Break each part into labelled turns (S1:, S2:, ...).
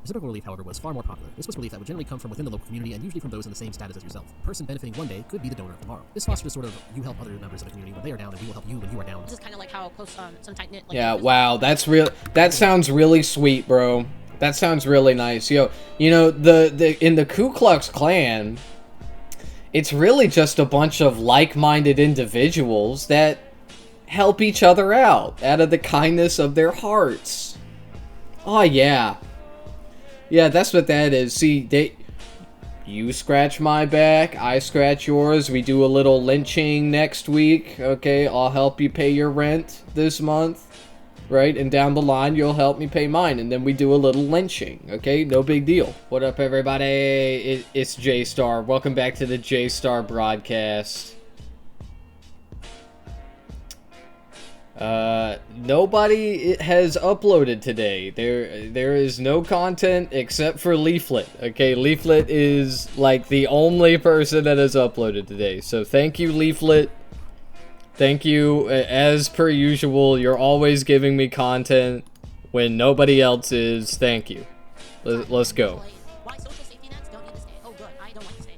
S1: Reciprocal relief, however, was far more popular. This was relief that would generally come from within the local community and usually from those in the same status as yourself. The person benefiting one day could be the donor of tomorrow. This fosters sort of you help other members of the community when they are down, and we will help you when you are down.
S2: This is kind of like how close some tight knit. Like,
S3: yeah, wow, that's real. That sounds really sweet, bro. That sounds really nice. Yo, you know, in the Ku Klux Klan, it's really just a bunch of like-minded individuals that help each other out of the kindness of their hearts. Oh yeah. Yeah, that's what that is. See, you scratch my back, I scratch yours, we do a little lynching next week, okay? I'll help you pay your rent this month, right? And down the line, you'll help me pay mine, and then we do a little lynching, okay? No big deal. What up, everybody? It's J-Star. Welcome back to the J-Star broadcast. Nobody has uploaded today. There is no content except for Leaflet. Okay, Leaflet is like the only person that has uploaded today. So thank you, Leaflet. Thank you. As per usual, you're always giving me content when nobody else is. Thank you. Let's go.
S2: Why social safety nets don't need to stay? Oh, good. I don't like to stay.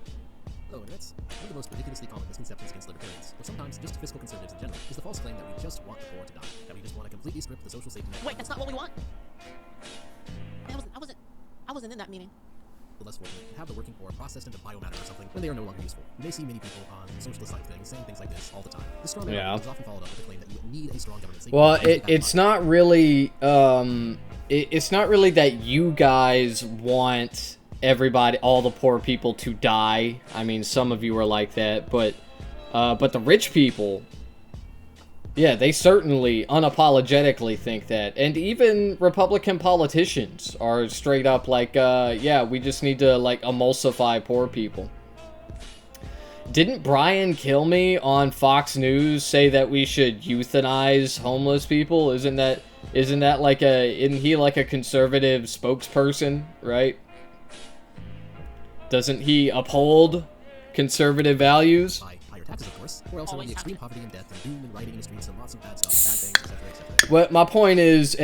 S1: Hello, Internets. One of the most ridiculously common misconceptions against libertarians, or sometimes just fiscal conservatives in general, is the false claim that we just want the poor to die, that we just want to completely strip the social safety net.
S2: Wait, that's not what we want. I wasn't in that meeting.
S1: The less fortunate and have the working poor processed into biomatter or something when they are no longer useful. You may see many people on the socialist side of things saying things like this all the time. This strong argument is often followed up with the claim that you need a strong government.
S3: Well, it's not really it's not really that you guys want everybody, all the poor people to die. I mean, some of you are like that, but the rich people, yeah, they certainly unapologetically think that. And even Republican politicians are straight up like, yeah, we just need to, like, emulsify poor people. Didn't Brian Kilmeade on Fox News say that we should euthanize homeless people? Isn't that like isn't he like a conservative spokesperson, right? Doesn't he uphold conservative values?
S1: Taxes, of course, or else the extreme poverty and death and doom and rioting in the streets and lots of bad stuff, bad things, etc., etc.
S3: Well, my point is,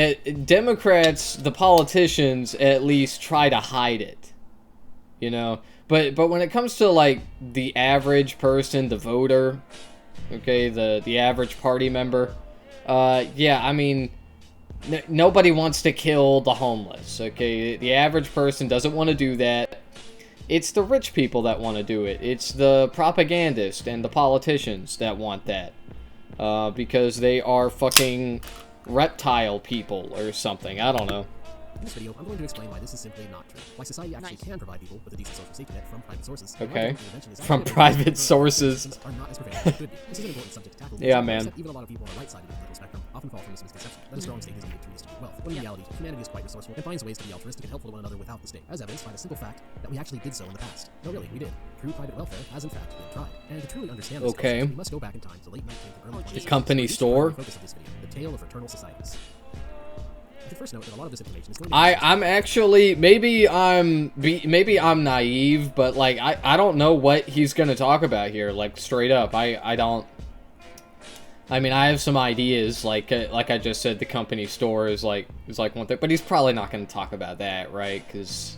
S3: Democrats, the politicians, at least try to hide it, you know. But when it comes to like the average person, the voter, okay, the average party member, yeah, I mean, nobody wants to kill the homeless, okay. The average person doesn't want to do that. It's the rich people that want to do it. It's the propagandists and the politicians that want that. Because they are fucking reptile people or something. I don't know.
S1: In this video, I'm going to explain why this is simply not true. Why society actually can provide people with a decent social safety net from private sources.
S3: Okay. From private sources.
S1: Are not as prevalent as they could be. This is an important subject to tackle.
S3: Yeah, man.
S1: Even a lot of people on the right side of the political spectrum often fall from this misconception that a strong state is needed to redistribute wealth. When in reality, humanity is quite resourceful and finds ways to be altruistic and helpful to one another without the state, as evidenced by the simple fact that we actually did so in the past. No, really, we did. True private welfare has in fact been tried. And to truly understand this concept, we must go back in time to late 19th and early 20th.
S3: The company store.
S1: The focus of this video, the tale of fraternal societies. I should first note that a lot of this information is going to
S3: I'm actually, maybe I'm naive, but like I don't know what he's gonna talk about here, like straight up. I don't. I mean, I have some ideas, like I just said, the company store is like one thing, but he's probably not gonna talk about that, right? Because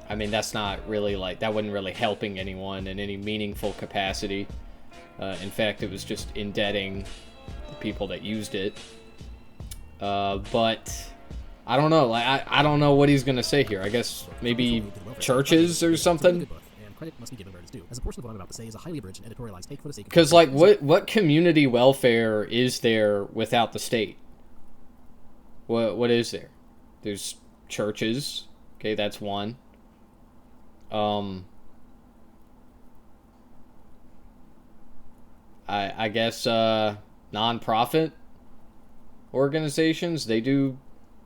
S3: I mean, that's not really like, that wasn't really helping anyone in any meaningful capacity. In fact, it was just indebting the people that used it. But I don't know. Like I don't know what he's gonna say here. I guess maybe churches or something. Because like, what community welfare is there without the state? What is there? There's churches. Okay, that's one. I guess non-profit organizations, they do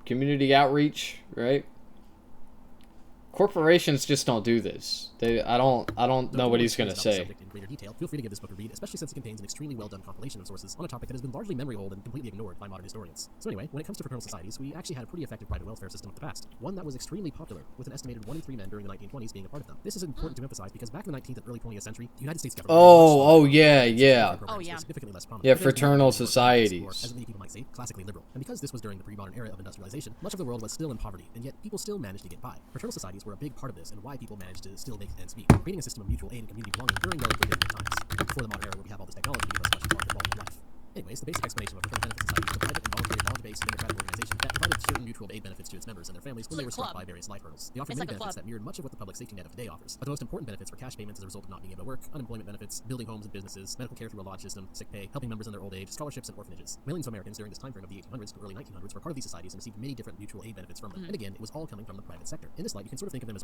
S3: community outreach, right? corporations just don't do this. I don't know what he's gonna say.
S1: In greater detail, feel free to give this book a read, especially since it contains an extremely well-done compilation of sources on a topic that has been largely memory-old and completely ignored by modern historians. So anyway, when it comes to fraternal societies, we actually had a pretty effective private welfare system of the past, one that was extremely popular, with an estimated 1 in 3 men during the 1920s being a part of them. This is important to emphasize because back in the 19th and early 20th century, the United States government significantly less prominent.
S3: Yeah, fraternal societies.
S1: As many people might say, classically liberal. And because this was during the pre-modern era of industrialization, much of the world was still in poverty, and yet people still managed to get by. Fraternal societies were a big part of this and why people managed to still make ends meet, creating a system of mutual aid and community belonging during relatively difficult times, before the modern era where we have all this technology to give us much more quality of life. Anyways, the basic explanation of a fraternal benefit society is a private and voluntary knowledge-based democratic organization that provided certain mutual aid benefits to its members and their families when they were struck by various life hurdles. They offered many benefits that mirrored much of what the public safety net of today offers. But the most important benefits were cash payments as a result of not being able to work, unemployment benefits, building homes and businesses, medical care through a lodge system, sick pay, helping members in their old age, scholarships, and orphanages. Millions of Americans during this time frame of the 1800s to early 1900s were part of these societies and received many different mutual aid benefits from them. And again, it was all coming from the private sector. In this light, you can sort of think of them as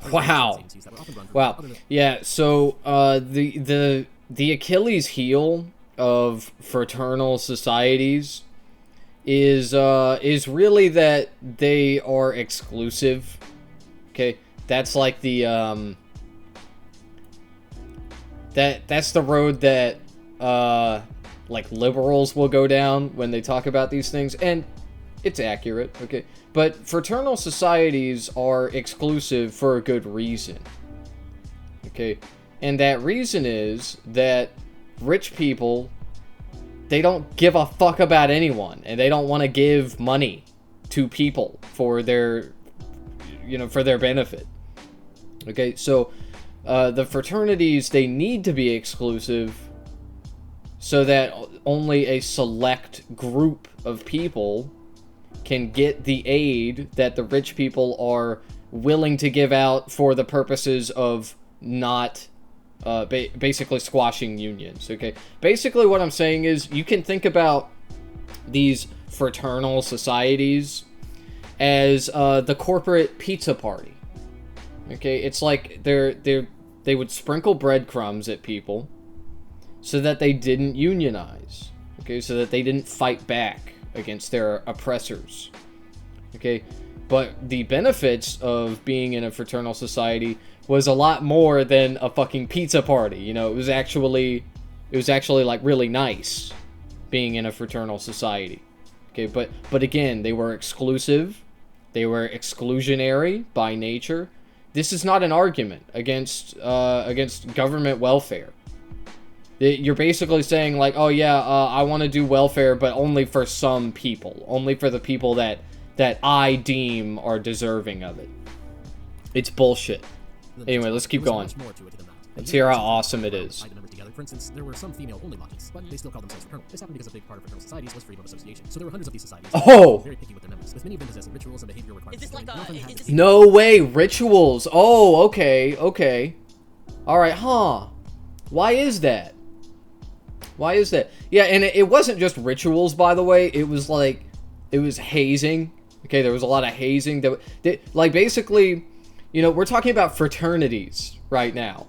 S1: agencies that were often run through
S3: Yeah, so the Achilles heel of fraternal societies is really that they are exclusive. Okay, that's like the that's the road that like liberals will go down when they talk about these things, and it's accurate. Okay, but fraternal societies are exclusive for a good reason. Okay, and that reason is that rich people, they don't give a fuck about anyone, and they don't want to give money to people for their, for their benefit. Okay, so the fraternities, they need to be exclusive so that only a select group of people can get the aid that the rich people are willing to give out for the purposes of not basically squashing unions. Okay, basically what I'm saying is you can think about these fraternal societies as the corporate pizza party. Okay, it's like they would sprinkle breadcrumbs at people so that they didn't unionize. Okay, so that they didn't fight back against their oppressors. Okay, but the benefits of being in a fraternal society was a lot more than a fucking pizza party. It was actually like really nice being in a fraternal society. Okay, but again, they were exclusive. They were exclusionary by nature. This is not an argument against government welfare. You're basically saying like, oh yeah, I want to do welfare, but only for some people, only for the people that I deem are deserving of it. It's bullshit. Anyway, let's keep going. Let's hear how awesome it is.
S1: For instance, there were some female-only lodges, but they still called themselves fraternal. This happened because a big part of fraternal societies was freedom of association. So there were hundreds of these societies. Very picky with their members, with many of them possessing rituals and behavioral requirements.
S2: Is this like
S3: No way, rituals. Oh, okay. All right, huh? Why is that? Yeah, and it wasn't just rituals, by the way. It was hazing. Okay, there was a lot of hazing. Like basically, we're talking about fraternities right now.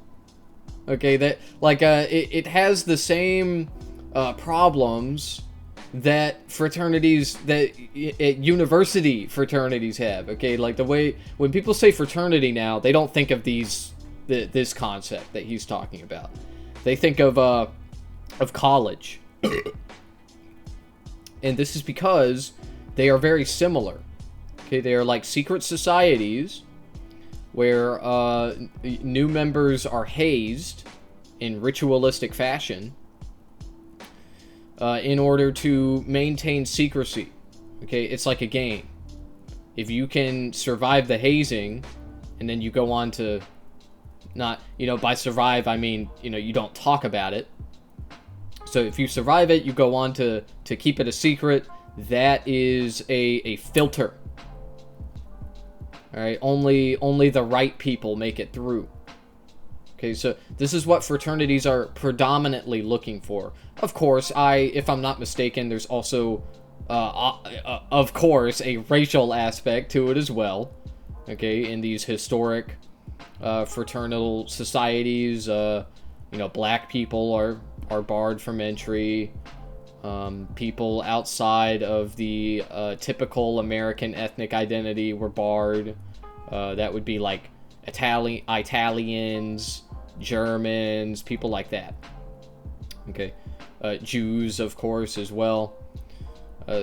S3: Okay, that it has the same problems that fraternities, that university fraternities have. Okay, like the way when people say fraternity now, they don't think of this concept that he's talking about. They think of college, and this is because they are very similar. Okay, they are like secret societies where new members are hazed in ritualistic fashion in order to maintain secrecy. Okay, it's like a game. If you can survive the hazing, and then you go on to not, by survive, I mean, you don't talk about it. So if you survive it, you go on to keep it a secret. That is a filter. All right, only the right people make it through. Okay, so this is what fraternities are predominantly looking for. Of course, if I'm not mistaken, there's also, of course, a racial aspect to it as well. Okay, in these historic fraternal societies, black people are barred from entry. People outside of the typical American ethnic identity were barred. That would be like Italians, Germans, people like that. Okay. Jews, of course, as well.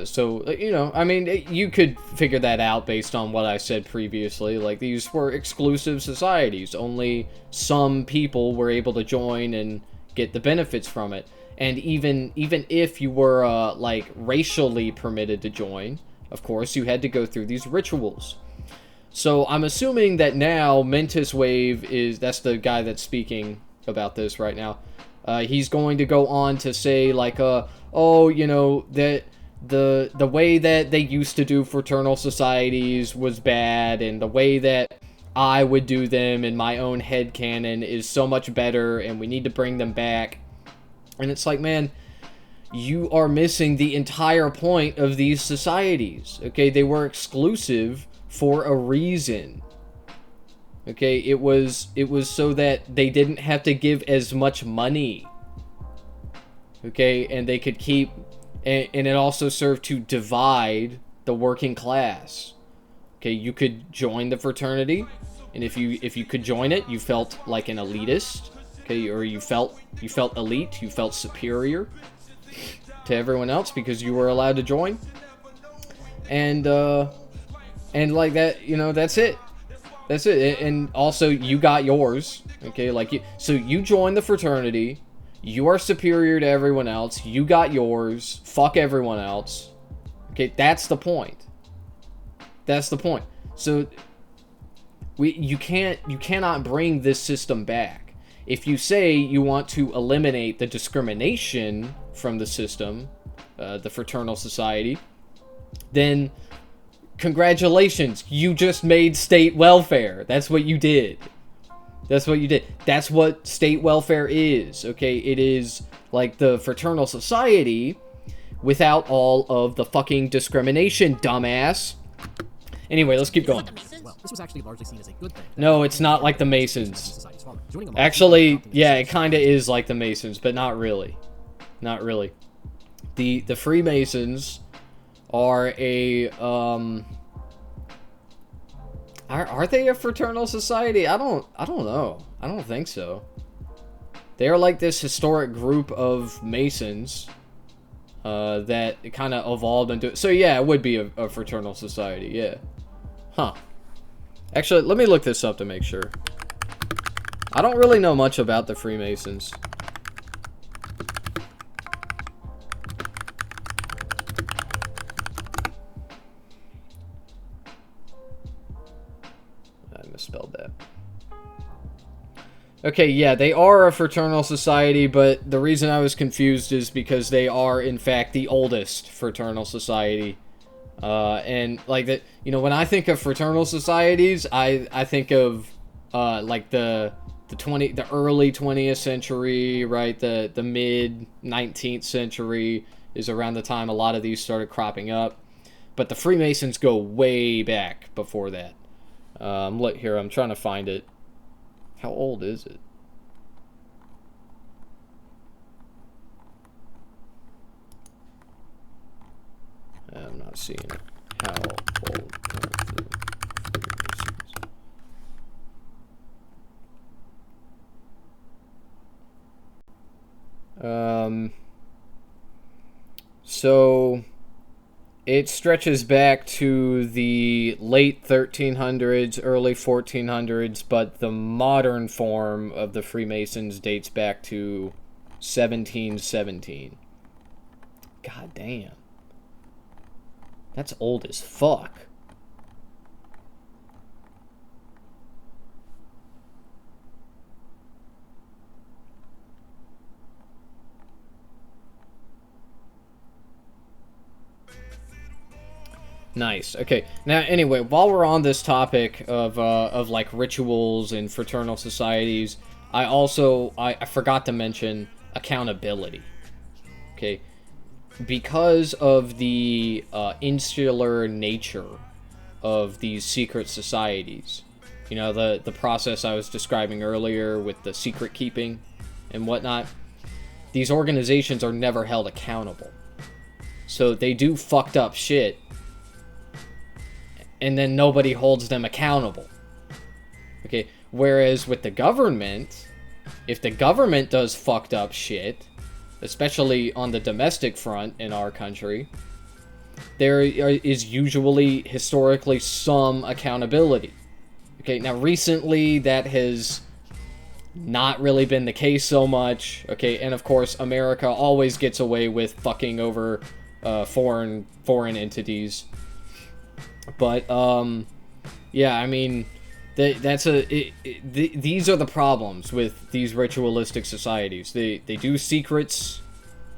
S3: So, you know, I mean, you could figure that out based on what I said previously. Like, these were exclusive societies. Only some people were able to join and get the benefits from it. And even if you were, like, racially permitted to join, of course, you had to go through these rituals. So, I'm assuming that now Mentis Wave that's the guy that's speaking about this right now. He's going to go on to say, like, oh, you know, that the way that they used to do fraternal societies was bad, and the way that I would do them in my own headcanon is so much better, and we need to bring them back. And it's like, man, you are missing the entire point of these societies. Okay, they were exclusive for a reason. Okay, it was so that they didn't have to give as much money. Okay, and they could keep, and it also served to divide the working class. Okay, you could join the fraternity, and if you could join it, you felt like an elitist. Okay, or you felt elite, you felt superior to everyone else because you were allowed to join. And like that, you know, that's it. That's it. And also, you got yours. Okay, like so you joined the fraternity. You are superior to everyone else. You got yours. Fuck everyone else. Okay, that's the point. That's the point. So you cannot bring this system back. If you say you want to eliminate the discrimination from the system, the fraternal society, then congratulations, you just made state welfare. That's what you did. That's what you did. That's what state welfare is, okay? It is like the fraternal society without all of the fucking discrimination, dumbass. Anyway, let's keep going.
S1: Well, this was actually largely seen as a good thing.
S3: No, it's not like the Masons. Actually, yeah, it kind of is like the Masons, but not really. Not really. The Freemasons are a are they a fraternal society? I don't know. I don't think so. They are like this historic group of Masons that kind of evolved into. So yeah, it would be a fraternal society. Yeah. Huh. Actually, let me look this up to make sure. I don't really know much about the Freemasons. I misspelled that. Okay, yeah, they are a fraternal society, but the reason I was confused is because they are, in fact, the oldest fraternal society. And, like, that, you know, when I think of fraternal societies, I think of, like, the early 20th century, right? The mid 19th century is around the time a lot of these started cropping up. But the Freemasons go way back before that. Look here, I'm trying to find it. How old is it? I'm not seeing it. How old are the Freemasons? So it stretches back to the late 1300s, early 1400s, but the modern form of the Freemasons dates back to 1717. God damn. That's old as fuck. Nice. Okay. Now, anyway, while we're on this topic of like rituals and fraternal societies, I forgot to mention accountability. Okay. Because of the insular nature of these secret societies, you know, the process I was describing earlier with the secret keeping and whatnot, these organizations are never held accountable. So they do fucked up shit, and then nobody holds them accountable. Okay, whereas with the government, if the government does fucked up shit, especially on the domestic front in our country, there is usually historically some accountability. Okay, now recently that has not really been the case so much. Okay, and of course America always gets away with fucking over foreign entities. But yeah, I mean, these are the problems with these ritualistic societies. They do secrets.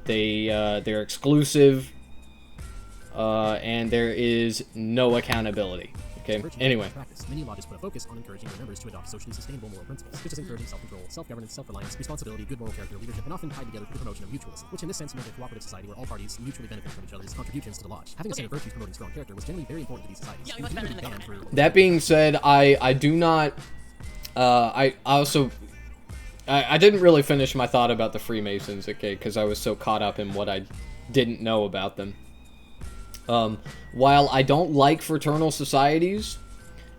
S3: They're exclusive. And there is no accountability. Okay. Anyway.
S1: Practice. Many lodges put a focus on encouraging their members to adopt socially sustainable moral principles, such as encouraging self-control, self-governance, self-reliance, responsibility, good moral character, leadership, and often tied together with the promotion of mutualism, which in this sense meant a cooperative society where all parties mutually benefit from each other's contributions to the lodge. Having a set of virtues promoting strong character was generally very important to these societies.
S2: Yeah, much better than the government.
S3: That being said, I do not. I didn't really finish my thought about the Freemasons, okay, because I was so caught up in what I didn't know about them. While I don't like fraternal societies,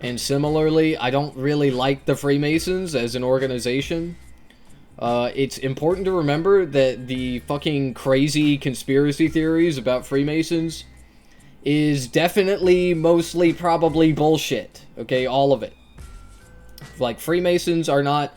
S3: and similarly, I don't really like the Freemasons as an organization, it's important to remember that the fucking crazy conspiracy theories about Freemasons is definitely, mostly, probably bullshit. Okay, all of it. Like, Freemasons are not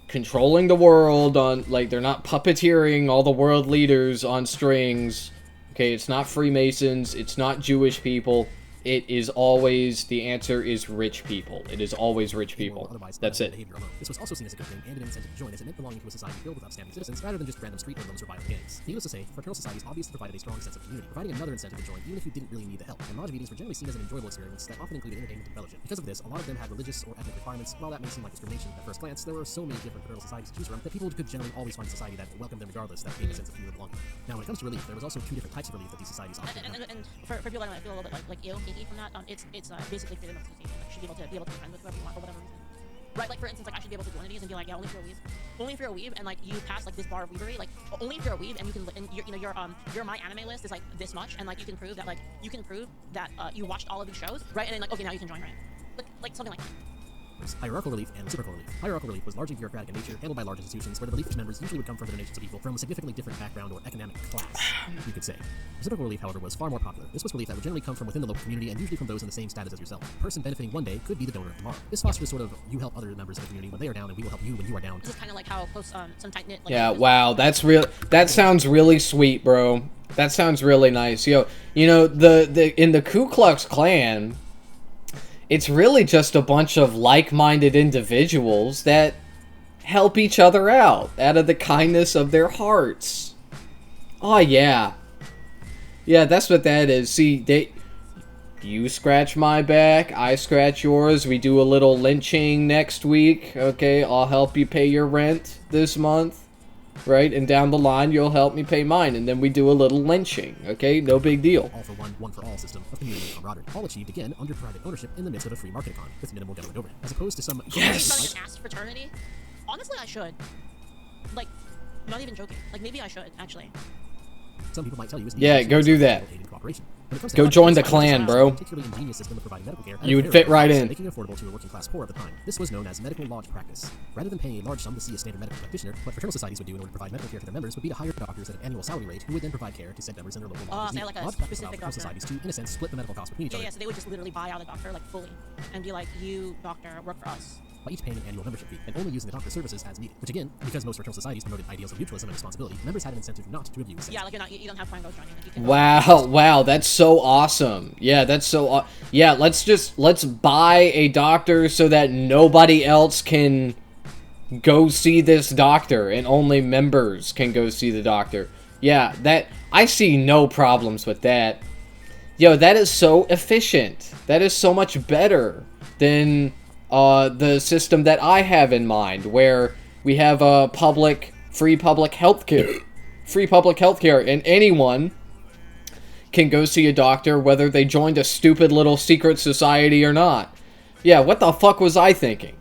S3: controlling the world on, like, they're not puppeteering all the world leaders on strings. Okay, it's not Freemasons, it's not Jewish people. It is always, the answer is rich people. It is always rich people. That's it.
S1: This was also seen as a good thing and an incentive to join, as it meant belonging to a society filled with upstanding citizens rather than just random street hoodlums or violent gangs. Needless to say, fraternal societies obviously provided a strong sense of community, providing another incentive to join even if you didn't really need the help. And lodge meetings were generally seen as an enjoyable experience that often included entertainment and fellowship. Because of this, a lot of them had religious or ethnic requirements. While that may seem like discrimination at first glance, there were so many different fraternal societies to choose from that people could generally always find a society that welcomed them regardless, that gave a sense of community belonging. Now, when it comes to relief, there was also two different types of relief that these societies offered.
S2: And for people that might feel a little bit like ill, kinky from that, it's basically freedom of association. Like, you should be able to be friends with whoever you want for whatever reason. Right, like for instance, like I should be able to join these and be like, yeah, only if you're a weeb. Only if you're a weeb and like you pass like this bar of weebery, like only if you're a weeb and you can, and your my anime list is like this much, and like you can prove that you watched all of these shows, right? And then like, okay, now you can join, right? Like something like that.
S1: Hierarchical relief and reciprocal relief. Hierarchical relief was largely bureaucratic in nature, handled by large institutions, where the relief members usually would come from donations of people from a significantly different background or economic class, you could say. Reciprocal relief, however, was far more popular. This was relief that would generally come from within the local community and usually from those in the same status as yourself. A person benefiting one day could be the donor of tomorrow. This fosters sort of, you help other members of the community when they are down, and we will help you when you are down.
S2: This is kind of like how close some tight-knit... Like,
S3: yeah, wow, that's real. That sounds really sweet, bro. That sounds really nice. Yo, you know, in the Ku Klux Klan, it's really just a bunch of like-minded individuals that help each other out of the kindness of their hearts. Oh, yeah. Yeah, that's what that is. See, you scratch my back, I scratch yours, we do a little lynching next week, okay? I'll help you pay your rent this month, right? And down the line, you'll help me pay mine, and then we do a little lynching, okay? No big deal.
S1: All for one for all system of community and camaraderie, all achieved again under private ownership in the midst of a free market economy with minimal government overhead, as opposed to some.
S3: Yes.
S2: Starting an ass fraternity. Honestly, I should. Like, not even joking. Like, maybe I should actually.
S1: Some people might tell you,
S3: yeah, go do that. Go join the clan, bro. You would fit right in.
S1: Making it affordable to the working class poor of the time. This was known as medical lodge practice. Rather than paying a large sum to see a standard medical practitioner, what fraternal societies would do in order to provide medical care to their members would be to hire doctors at an annual salary rate, who would then provide care to said members in their local lodges.
S2: Like a
S1: lodge
S2: specific
S1: practice societies to, in a sense, split the medical costs between each other.
S2: Yeah, so they would just literally buy out the doctor like fully, and be like, you doctor, work for us.
S1: By each paying an annual membership fee, and only using the doctor's services as needed. Which again, because most fraternal societies promoted ideals of mutualism and responsibility, members had an incentive not to abuse.
S2: Yeah, like you don't have Quangos joining. Like, you can
S3: wow, that's so awesome. Yeah, that's so yeah, let's buy a doctor so that nobody else can go see this doctor, and only members can go see the doctor. Yeah, that, I see no problems with that. Yo, that is so efficient. That is so much better than the system that I have in mind, where we have a free public healthcare, and anyone can go see a doctor whether they joined a stupid little secret society or not. Yeah, what the fuck was I thinking?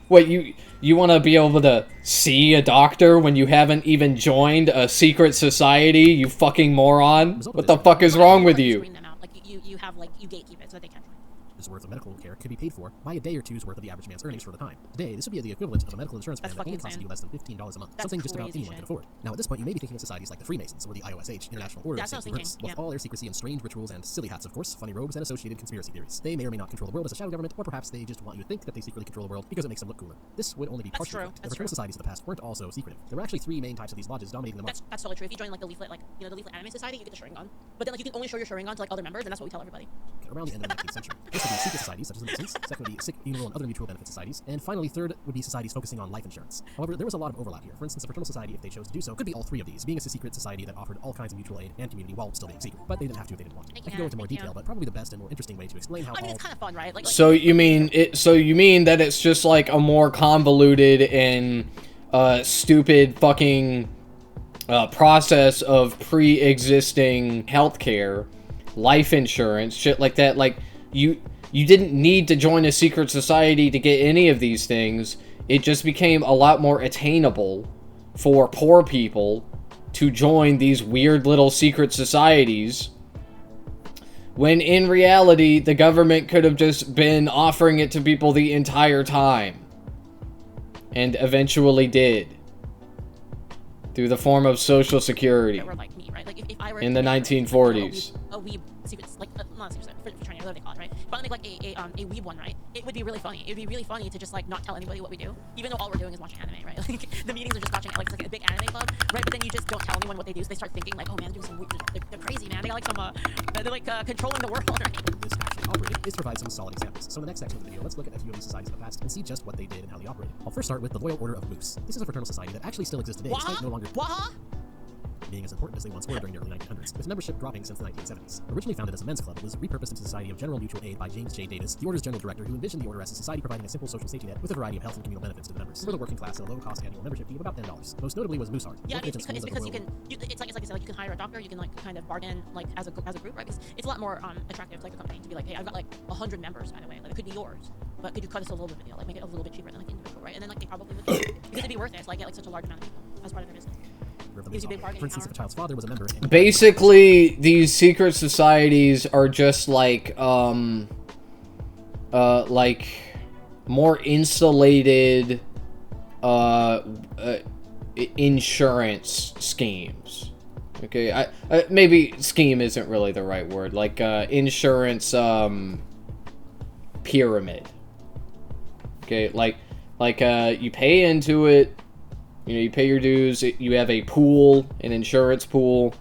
S3: What, you want to be able to see a doctor when you haven't even joined a secret society, you fucking moron? What the fuck is wrong with you?
S2: Like you gatekeep it so that they can't join.
S1: average worth of medical care could be paid for by a day or two's worth of the average man's earnings for the time. Today, this would be the equivalent of a medical insurance plan
S2: That's
S1: that only
S2: fucking
S1: costs you
S2: insane.
S1: less than $15 a month,
S2: That's
S1: something just about
S2: crazy
S1: anyone
S2: shit.
S1: can afford. Now, at this point, you may be thinking of societies like the Freemasons or the IOSH, International Order of
S2: That's what I
S1: Saints
S2: was
S1: and Birds, with
S2: thinking,
S1: all their secrecy and strange rituals and silly hats, of course, funny robes, and associated conspiracy theories. They may or may not control the world as a shadow government, or perhaps they just want you to think that they secretly control the world because it makes them look cooler. This would only be
S2: That's
S1: partially
S2: true.
S1: correct. The
S2: That's
S1: fraternal
S2: true.
S1: societies of the past weren't also secretive. There were actually three main types of these lodges dominating the market.
S2: That's totally true. If you join like the leaflet, like the leaflet anime society, you get the Sharingan. But then like you can only show your Sharingan to like other members, and that's what we tell everybody.
S1: Around the end of the 19th century. First would be secret societies, such as the Masons. Second would be sick, funeral, and other mutual benefit societies. And finally, third would be societies focusing on life insurance. However, there was a lot of overlap here. For instance, a fraternal society, if they chose to do so, could be all three of these, being a secret society that offered all kinds of mutual aid and community while still being secret. But they didn't have to if they didn't want to. I could go into more detail, but probably the best and more interesting way to explain how
S2: I mean,
S1: all...
S2: it's kind of fun, right? Like
S3: So you mean that it's just like a more convoluted and stupid fucking process of pre-existing healthcare, life insurance, shit like that. Like you didn't need to join a secret society to get any of these things. It just became a lot more attainable for poor people to join these weird little secret societies, when in reality the government could have just been offering it to people the entire time, and eventually did, through the form of Social Security
S2: that were like me, right? Like if I were
S3: in
S2: to
S3: the
S2: make, like,
S3: 1940s.
S2: a weeb secret, like not a secret, fraternity, whatever they call it, right? If I make like a weeb one, right? It would be really funny. It would be really funny to just like not tell anybody what we do, even though all we're doing is watching anime, right? Like the meetings are just watching like it's like a big anime club, right? But then you just don't tell anyone what they do, so they start thinking like, oh man, they're doing some weird, they're crazy, man. They got like some they're like controlling the world, right?
S1: This actually operated is to provide some solid examples. So in the next section of the video, let's look at a few of these societies of the past and see just what they did and how they operated. I'll first start with the Loyal Order of Moose. This is a fraternal society that actually still exists today, despite no longer being as important as they once were during the early 1900s, with membership dropping since the 1970s. Originally founded as a men's club, it was repurposed into the Society of General Mutual Aid by James J. Davis, the Order's general director, who envisioned the Order as a society providing a simple social safety net with a variety of health and communal benefits to the members. For the working class at a low-cost annual membership fee of about $10. Most notably was Moose Art.
S2: Yeah, I mean, it's because you can. It's like I said, like you can hire a doctor. You can like kind of bargain like as a group, right? Because it's a lot more attractive to like a company to be like, hey, I've got like 100 members, by the way. Like it could be yours, but could you cut us a little bit, like make it a little bit cheaper than like the individual, right? And then like they probably would because it'd be worth it. So like get like such a large amount of people as part of their business.
S1: Gives you big bargaining For instance,
S2: power.
S1: if a child's father was a member... And
S3: Basically, these secret societies are just like more insulated insurance schemes. Okay, maybe scheme isn't really the right word. Like insurance pyramid. Okay, like you pay into it. You know, you pay your dues, you have a pool, an insurance pool.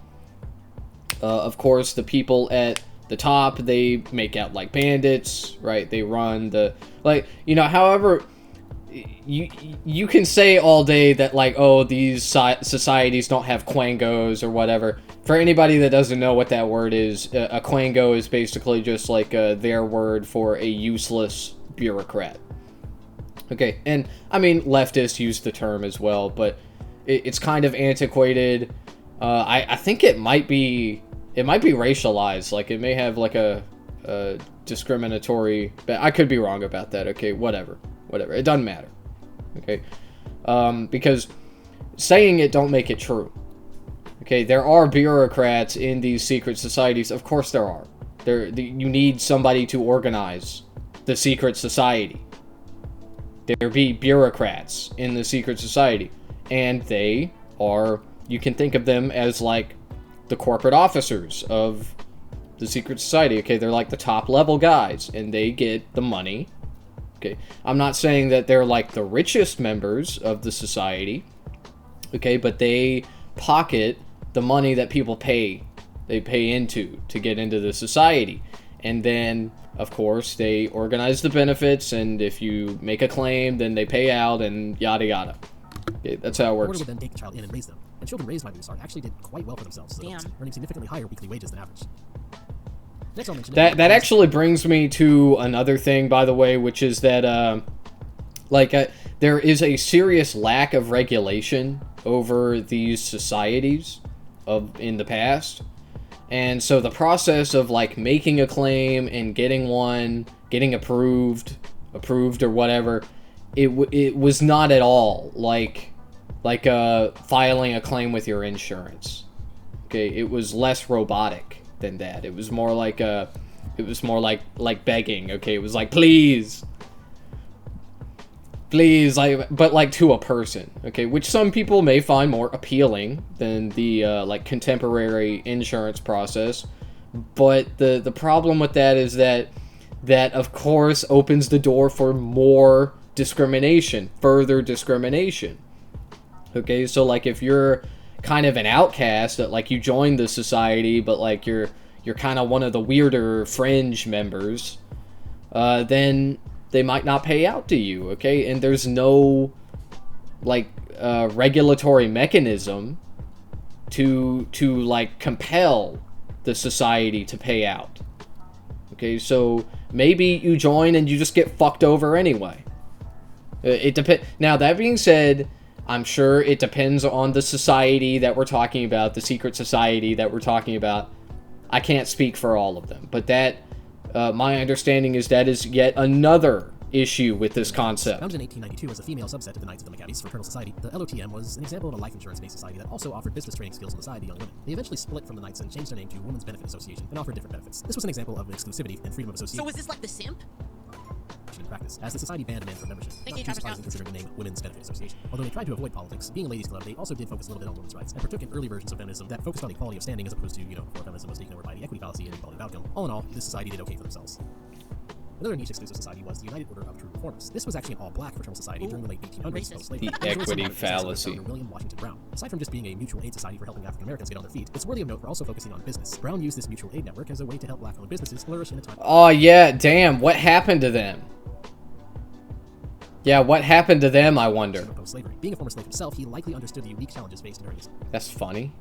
S3: Of course, the people at the top, they make out like bandits, right? They run the, like, you know, however, you can say all day that, like, oh, these societies don't have quangos or whatever. For anybody that doesn't know what that word is, a quango is basically just like their word for a useless bureaucrat. Okay, and I mean, leftists use the term as well, but it's kind of antiquated. I think it might be racialized. Like, it may have like a discriminatory, but I could be wrong about that. Okay, whatever, it doesn't matter. Okay, because saying it don't make it true. Okay, there are bureaucrats in these secret societies. Of course there are. You need somebody to organize the secret society. There be bureaucrats in the secret society, and they are, you can think of them as like the corporate officers of the secret society. Okay, they're like the top level guys, and they get the money. Okay, I'm not saying that they're like the richest members of the society. Okay, but they pocket the money that people pay. They pay into to get into the society, and then, of course, they organize the benefits, and if you make a claim, then they pay out, and yada yada. Okay, that's how it
S1: The
S3: works.
S1: order would then take the child in and raise them, and children raised by Moose Art actually did quite well for themselves,
S2: Damn.
S1: earning significantly higher weekly wages than average. Next, I'll mention
S3: That actually brings me to another thing, by the way, which is that there is a serious lack of regulation over these societies in the past. And so the process of like making a claim and getting one, getting approved or whatever, it was not at all like filing a claim with your insurance. Okay, it was less robotic than that. It was more like It was more like begging, okay? It was like, please. Please, like, but like to a person, okay? Which some people may find more appealing than the like contemporary insurance process. But the problem with that is that of course opens the door for more discrimination, further discrimination. Okay, so like if you're kind of an outcast, that like you joined the society, but like you're kind of one of the weirder fringe members, then they might not pay out to you, okay? And there's no like regulatory mechanism to like compel the society to pay out. Okay, so maybe you join and you just get fucked over anyway. It depends. Now, that being said, I'm sure it depends on the society that we're talking about, the secret society that we're talking about. I can't speak for all of them, but that, my understanding is that is yet another issue with this concept.
S1: Founded in 1892 as a female subset of the Knights of the Maccabees Fraternal Society, the LOTM was an example of a life insurance-based society that also offered business training skills on the side to young women. They eventually split from the Knights and changed their name to Women's Benefit Association and offered different benefits. This was an example of exclusivity and freedom of association.
S2: So is this like the simp?
S1: In practice, as the society banned men from membership.
S2: Thank
S1: Not
S2: you,
S1: too
S2: Travis
S1: surprising considering the name Women's Benefit Association. Although they tried to avoid politics, being a ladies' club, they also did focus a little bit on women's rights and partook in early versions of feminism that focused on equality of standing as opposed to, before feminism was taken over by the equity fallacy and equality of outcome. All in all, this society did okay for themselves. Another niche exclusive society was the United Order of True Reformers. This was actually an all-black fraternal society during the late 1800s post-slavery.
S3: The equity fallacy.
S1: William Washington Brown. Aside from just being a mutual aid society for helping African Americans get on their feet, it's worthy of note for also focusing on business. Brown used this mutual aid network as a way to help black-owned businesses flourish in a time.
S3: Oh yeah, damn! What happened to them? Yeah, what happened to them, I wonder?
S1: Post-slavery. Being a former slave himself, he likely understood the unique challenges faced during his
S3: That's funny.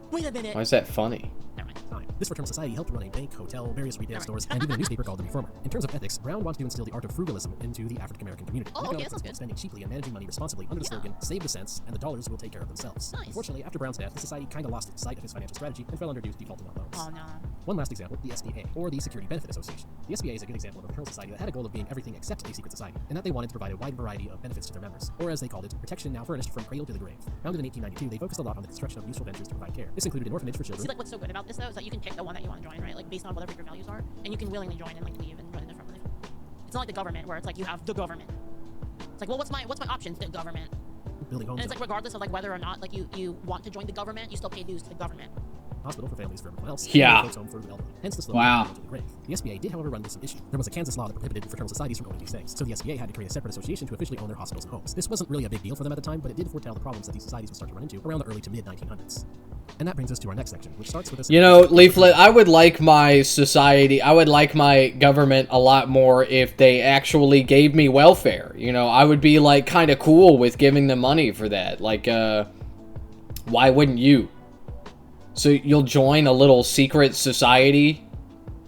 S2: Wait a minute.
S3: Why is that funny?
S2: Never mind.
S1: time. This fraternal society helped run a bank, hotel, various retail stores, and even a newspaper called The Reformer. In terms of ethics, Brown wanted to instill the art of frugalism into the African American community.
S2: Oh, okay, that sounds good.
S1: Spending cheaply and managing money responsibly under the slogan, save the cents, and the dollars will take care of themselves.
S2: Nice.
S1: Unfortunately, after Brown's death, the society kind of lost sight of his financial strategy and fell under due defaulting on loans.
S2: Oh no.
S1: One last example, the SBA, or the Security Benefit Association. The SBA is a good example of a fraternal society that had a goal of being everything except a secret society, and that they wanted to provide a wide variety of benefits to their members, or as they called it, protection now furnished from cradle to the grave. Founded in 1892, they focused a lot on the construction of useful ventures to provide care. This included an orphanage for children.
S2: See, like, what's so good about this, though, is that you can pick the one that you want to join, right? Like, based on whatever your values are, and you can willingly join and, like, leave and run a different life. It's not like the government, where it's like, you have the government. It's like, well, what's my option? The government.
S1: Building homes.
S2: And it's like, regardless of, like, whether or not, like, you want to join the government, you still pay dues to the government.
S1: Hospital for families for everyone else.
S3: Yeah.
S1: Home for the elderly. Hence the slogan,
S3: Wow.
S1: to the grave. The SBA did, however, run into some issue. There was a Kansas law that prohibited fraternal societies from owning these things, so the SBA had to create a separate association to officially own their hospitals and homes. This wasn't really a big deal for them at the time, but it did foretell the problems that these societies would start to run into around the early to mid-1900s. And that brings us to our next section, which starts with this.
S3: You know, Leaflet, I would like my society, I would like my government a lot more if they actually gave me welfare. You know, I would be, like, kind of cool with giving them money for that. Like, why wouldn't you? So you'll join a little secret society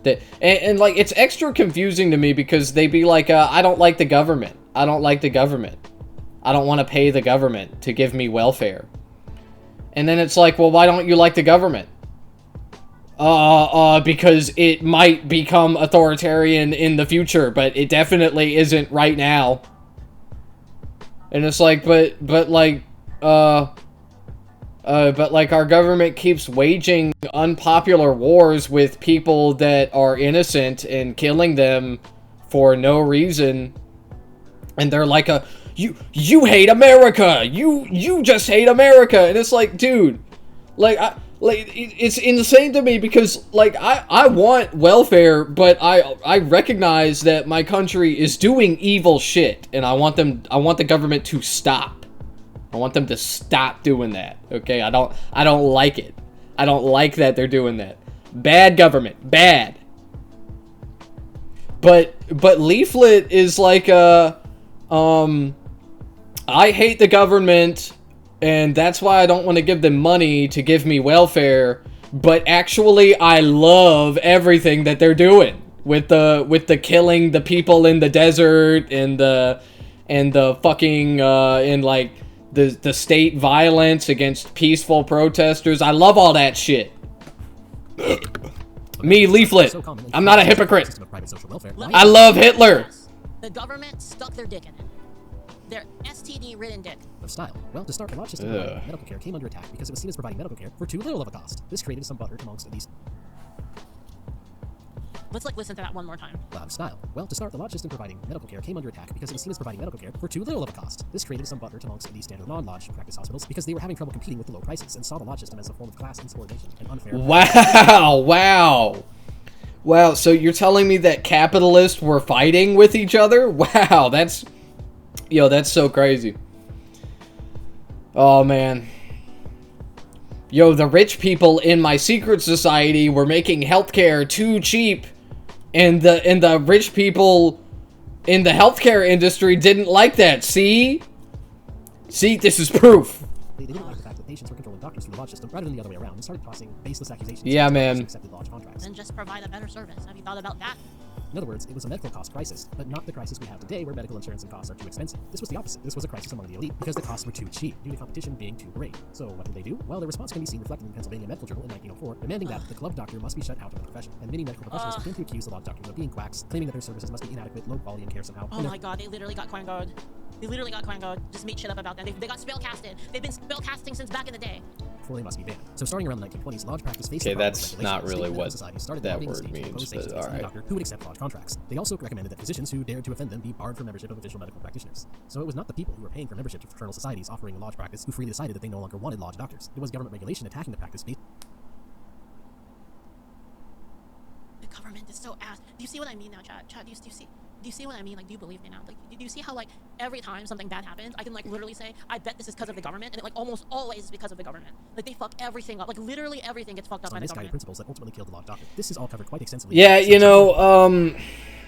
S3: that, and like, it's extra confusing to me because they'd be like, I don't like the government. I don't like the government. I don't want to pay the government to give me welfare. And then it's like, well, why don't you like the government? Because it might become authoritarian in the future, but it definitely isn't right now. And it's like, but like, our government keeps waging unpopular wars with people that are innocent and killing them for no reason. And they're like, you hate America! You just hate America! And it's like, dude, it's insane to me because, like, I want welfare, but I recognize that my country is doing evil shit, and I want the government to stop. I want them to stop doing that, okay? I don't like it. I don't like that they're doing that. Bad government. Bad. But Leaflet is like, I hate the government, and that's why I don't want to give them money to give me welfare, but actually I love everything that they're doing with the killing the people in the desert and the fucking, and like, the state violence against peaceful protesters. I love all that shit. Me, Leaflet. I'm not a hypocrite. I love Hitler.
S2: The government stuck their dick in it. Their STD-ridden dick.
S1: Of style. Well, to start, the watch system providing medical care came under attack because it was seen as providing medical care for too little of a cost. This created some butthurt amongst these.
S2: Let's like listen to that one more time.
S1: Lodge style. Well, to start, the lodge system providing medical care came under attack because it was seen as providing medical care for too little of a cost. This created some butthurt amongst the standard non-lodge practice hospitals because they were having trouble competing with the low prices and saw the lodge system as a form of class insubordination and unfair.
S3: Wow, so you're telling me that capitalists were fighting with each other? Wow, that's so crazy. Oh, man. Yo, the rich people in my secret society were making healthcare too cheap, and the rich people in the healthcare industry didn't like that. See, this is proof.
S1: They didn't like the fact that patients were controlling doctors through the lodge system rather than the other way around and started tossing baseless accusations.
S3: Yeah, man.
S1: Accepted lodge contracts.
S2: Then just provide a better service. Have you thought about that?
S1: In other words, it was a medical cost crisis, but not the crisis we have today where medical insurance and costs are too expensive. This was the opposite. This was a crisis among the elite because the costs were too cheap due to competition being too great. So what did they do? Well, their response can be seen reflected in Pennsylvania Medical Journal in 1904, demanding that the club doctor must be shut out of the profession. And many medical professionals began to accuse the lodge doctors of being quacks, claiming that their services must be inadequate, low quality, and care somehow.
S2: Oh my god, they literally got quangoed. They literally got quangoed. Just made shit up about them. They got spellcasted. They've been spellcasting since back in the day.
S1: Before they must be banned. So starting around the 1920s, lodge practice faced
S3: Okay,
S1: the problem
S3: that's
S1: with
S3: not
S1: regulations.
S3: really
S1: State
S3: what
S1: societies started
S3: that
S1: lobbying the
S3: word
S1: state to
S3: means,
S1: impose
S3: but
S1: sanctions against any
S3: alright.
S1: doctor who would accept lodge contracts. They also recommended that physicians who dared to offend them be barred from membership of official medical practitioners. So it was not the people who were paying for membership to fraternal societies offering a lodge practice who freely decided that they no longer wanted lodge doctors. It was government regulation attacking the practice.
S2: The government is so ass. Do you see what I mean now, Chad? Chad, do you see what I mean? Like, do you believe me now? Like, do you see how, like, every time something bad happens, I can, like, literally say, I bet this is because of the government, and it, like, almost always is because of the government. Like, they fuck everything up. Like, literally everything gets fucked up by the
S1: misguided
S2: government.
S1: principles that ultimately killed the lodge doctor. This is all covered quite extensively.
S3: Yeah, you know,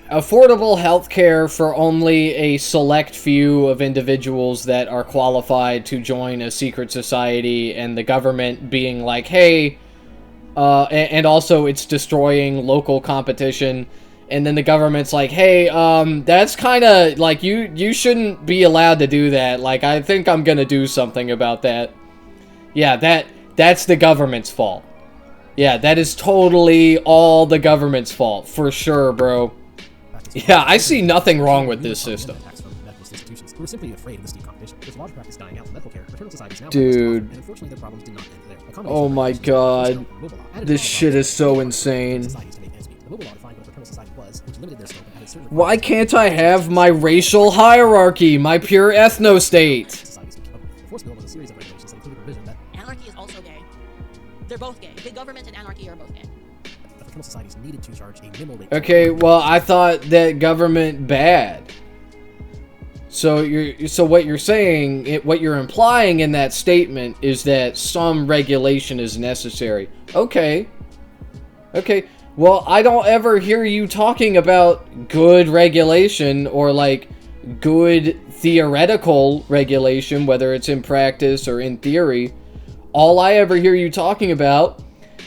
S3: affordable healthcare for only a select few of individuals that are qualified to join a secret society, and the government being like, hey, and also it's destroying local competition. And then the government's like, hey, that's kind of, like, you shouldn't be allowed to do that. Like, I think I'm gonna do something about that. Yeah, that's the government's fault. Yeah, that is totally all the government's fault. For sure, bro. Yeah, I see nothing wrong with this system.
S1: We were simply afraid of the steep competition. With lodge practice dying out in medical care, fraternal societies now
S3: Dude.
S1: and unfortunately their problems did not end there.
S3: Oh my god. This shit is so insane. Why can't I have my racial hierarchy, my pure ethno-state?
S2: Anarchy is also gay. They're both gay. Big government and anarchy are both gay.
S3: Okay, well, I thought that government bad. So what you're saying, what you're implying in that statement is that some regulation is necessary. Okay. Okay. Well, I don't ever hear you talking about good regulation or, like, good theoretical regulation, whether it's in practice or in theory. All I ever hear you talking about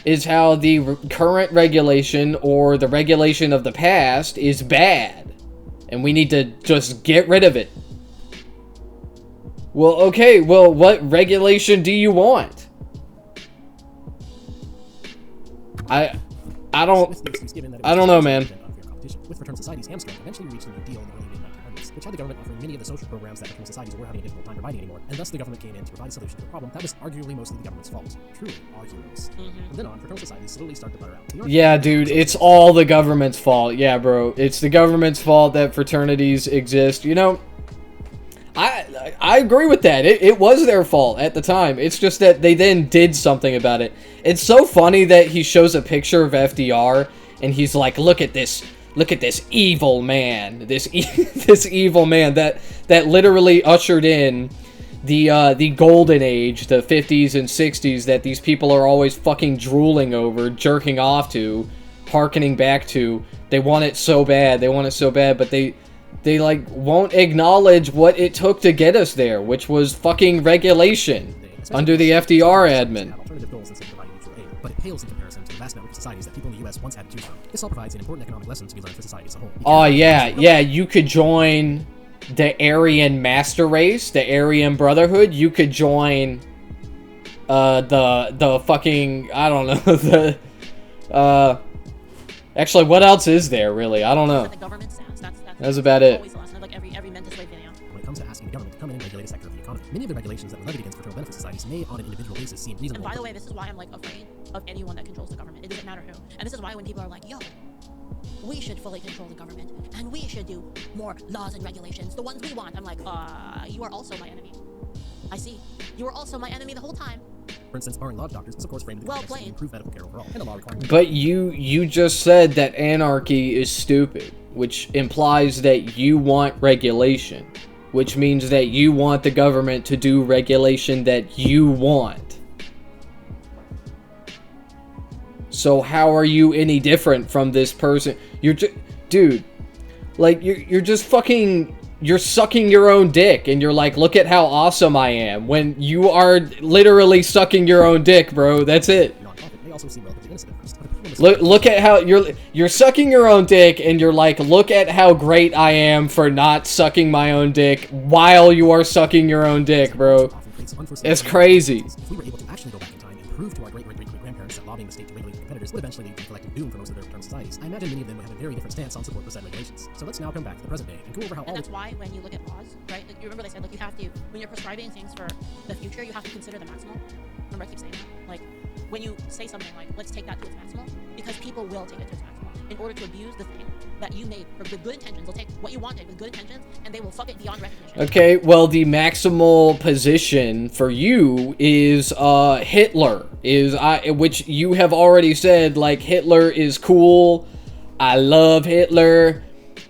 S3: is how the current regulation or the regulation of the past is bad, and we need to just get rid of it. Well, okay, well, what regulation do you want? I don't know, man.
S1: With fraternal societies hamstrung, eventually reached a new deal in the early mid-1900s, which had the government offering many of the social programs that fraternal societies were having a difficult time providing anymore, and thus the government came in to provide a solution to the problem that was arguably mostly the government's fault. Truly, our heroes. From then on, fraternal societies slowly started to butter out.
S3: Yeah, dude, it's all the government's fault. Yeah, bro, it's the government's fault that fraternities exist. You know, I agree with that. It was their fault at the time. It's just that they then did something about it. It's so funny that he shows a picture of FDR and he's like, look at this evil man. This evil man that literally ushered in the golden age, the 50s and 60s that these people are always fucking drooling over, jerking off to, hearkening back to. They want it so bad. They want it so bad, but they like won't acknowledge what it took to get us there, which was fucking regulation under the FDR admin.
S1: But it pales in comparison to the vast network of societies that people in the U.S. once had to choose from. This all provides an important economic lesson to be learned for society as a whole.
S3: Oh yeah, you could join the Aryan Master Race, the Aryan Brotherhood. You could join the fucking, I don't know, the actually, what else is there really? I don't know. That's about it.
S2: Like every mental slave video.
S1: When it comes to asking the government to come in and regulate a sector of the economy, many of the regulations that were levied against fraternal benefit societies may, on an individual basis, seem reasonable.
S2: And by the way, this is why I'm like afraid of anyone that controls the government. It doesn't matter who. And this is why when people are like, yo, we should fully control the government, and we should do more laws and regulations, the ones we want. I'm like, you are also my enemy. I see. You were also my enemy the whole time.
S1: For instance, barring law doctors is of course framed in the
S2: Well
S1: context of
S2: played.
S1: improved medical care overall, and a law requiring.
S3: But you just said that anarchy is stupid, which implies that you want regulation, which means that you want the government to do regulation that you want. So how are you any different from this person? You're just, dude, like you're just fucking, you're sucking your own dick, and you're like, look at how awesome I am, when you are literally sucking your own dick, bro. That's it.
S1: Non-profit may also seem relatively innocent at first, but the problem is
S3: Look at how you're sucking your own dick, and you're like, look at how great I am for not sucking my own dick while you are sucking your own dick, bro.
S1: often creates unforeseen
S3: It's crazy.
S1: If we were able to actually go back in time and prove to our great-great-great-grandparents that lobbying the state to regulate competitors would eventually lead to collective doom for most of their term societies, I imagine many of them would have a very different stance on support for said regulations. So let's now come back to the present day and go over how all
S2: And that's why when you look at laws, right, like you remember they said, like, you have to, when you're prescribing things for the future, you have to consider the maximal. Remember I keep saying that? Like, when you say something like, let's take that to its maximal, because people will take it to its maximal in order to abuse the thing that you made with good intentions. They'll take what you wanted with good intentions, and they will fuck it beyond recognition.
S3: Okay, well, the maximal position for you is Hitler, which you have already said, like, Hitler is cool. I love Hitler.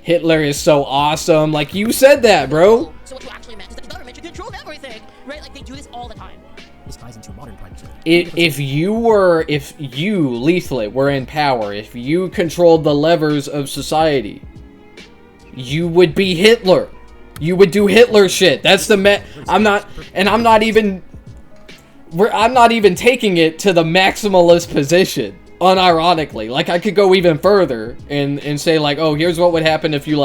S3: Hitler is so awesome. Like, you said that, bro.
S2: So what you actually meant is that the government should control everything, right? Like, they do this all the time.
S1: this ties into modern private security.
S3: If you, Leaflet, were in power, if you controlled the levers of society, you would be Hitler. You would do Hitler shit. That's the I'm not even taking it to the maximalist position, unironically. Like, I could go even further and say, like, oh, here's what would happen if you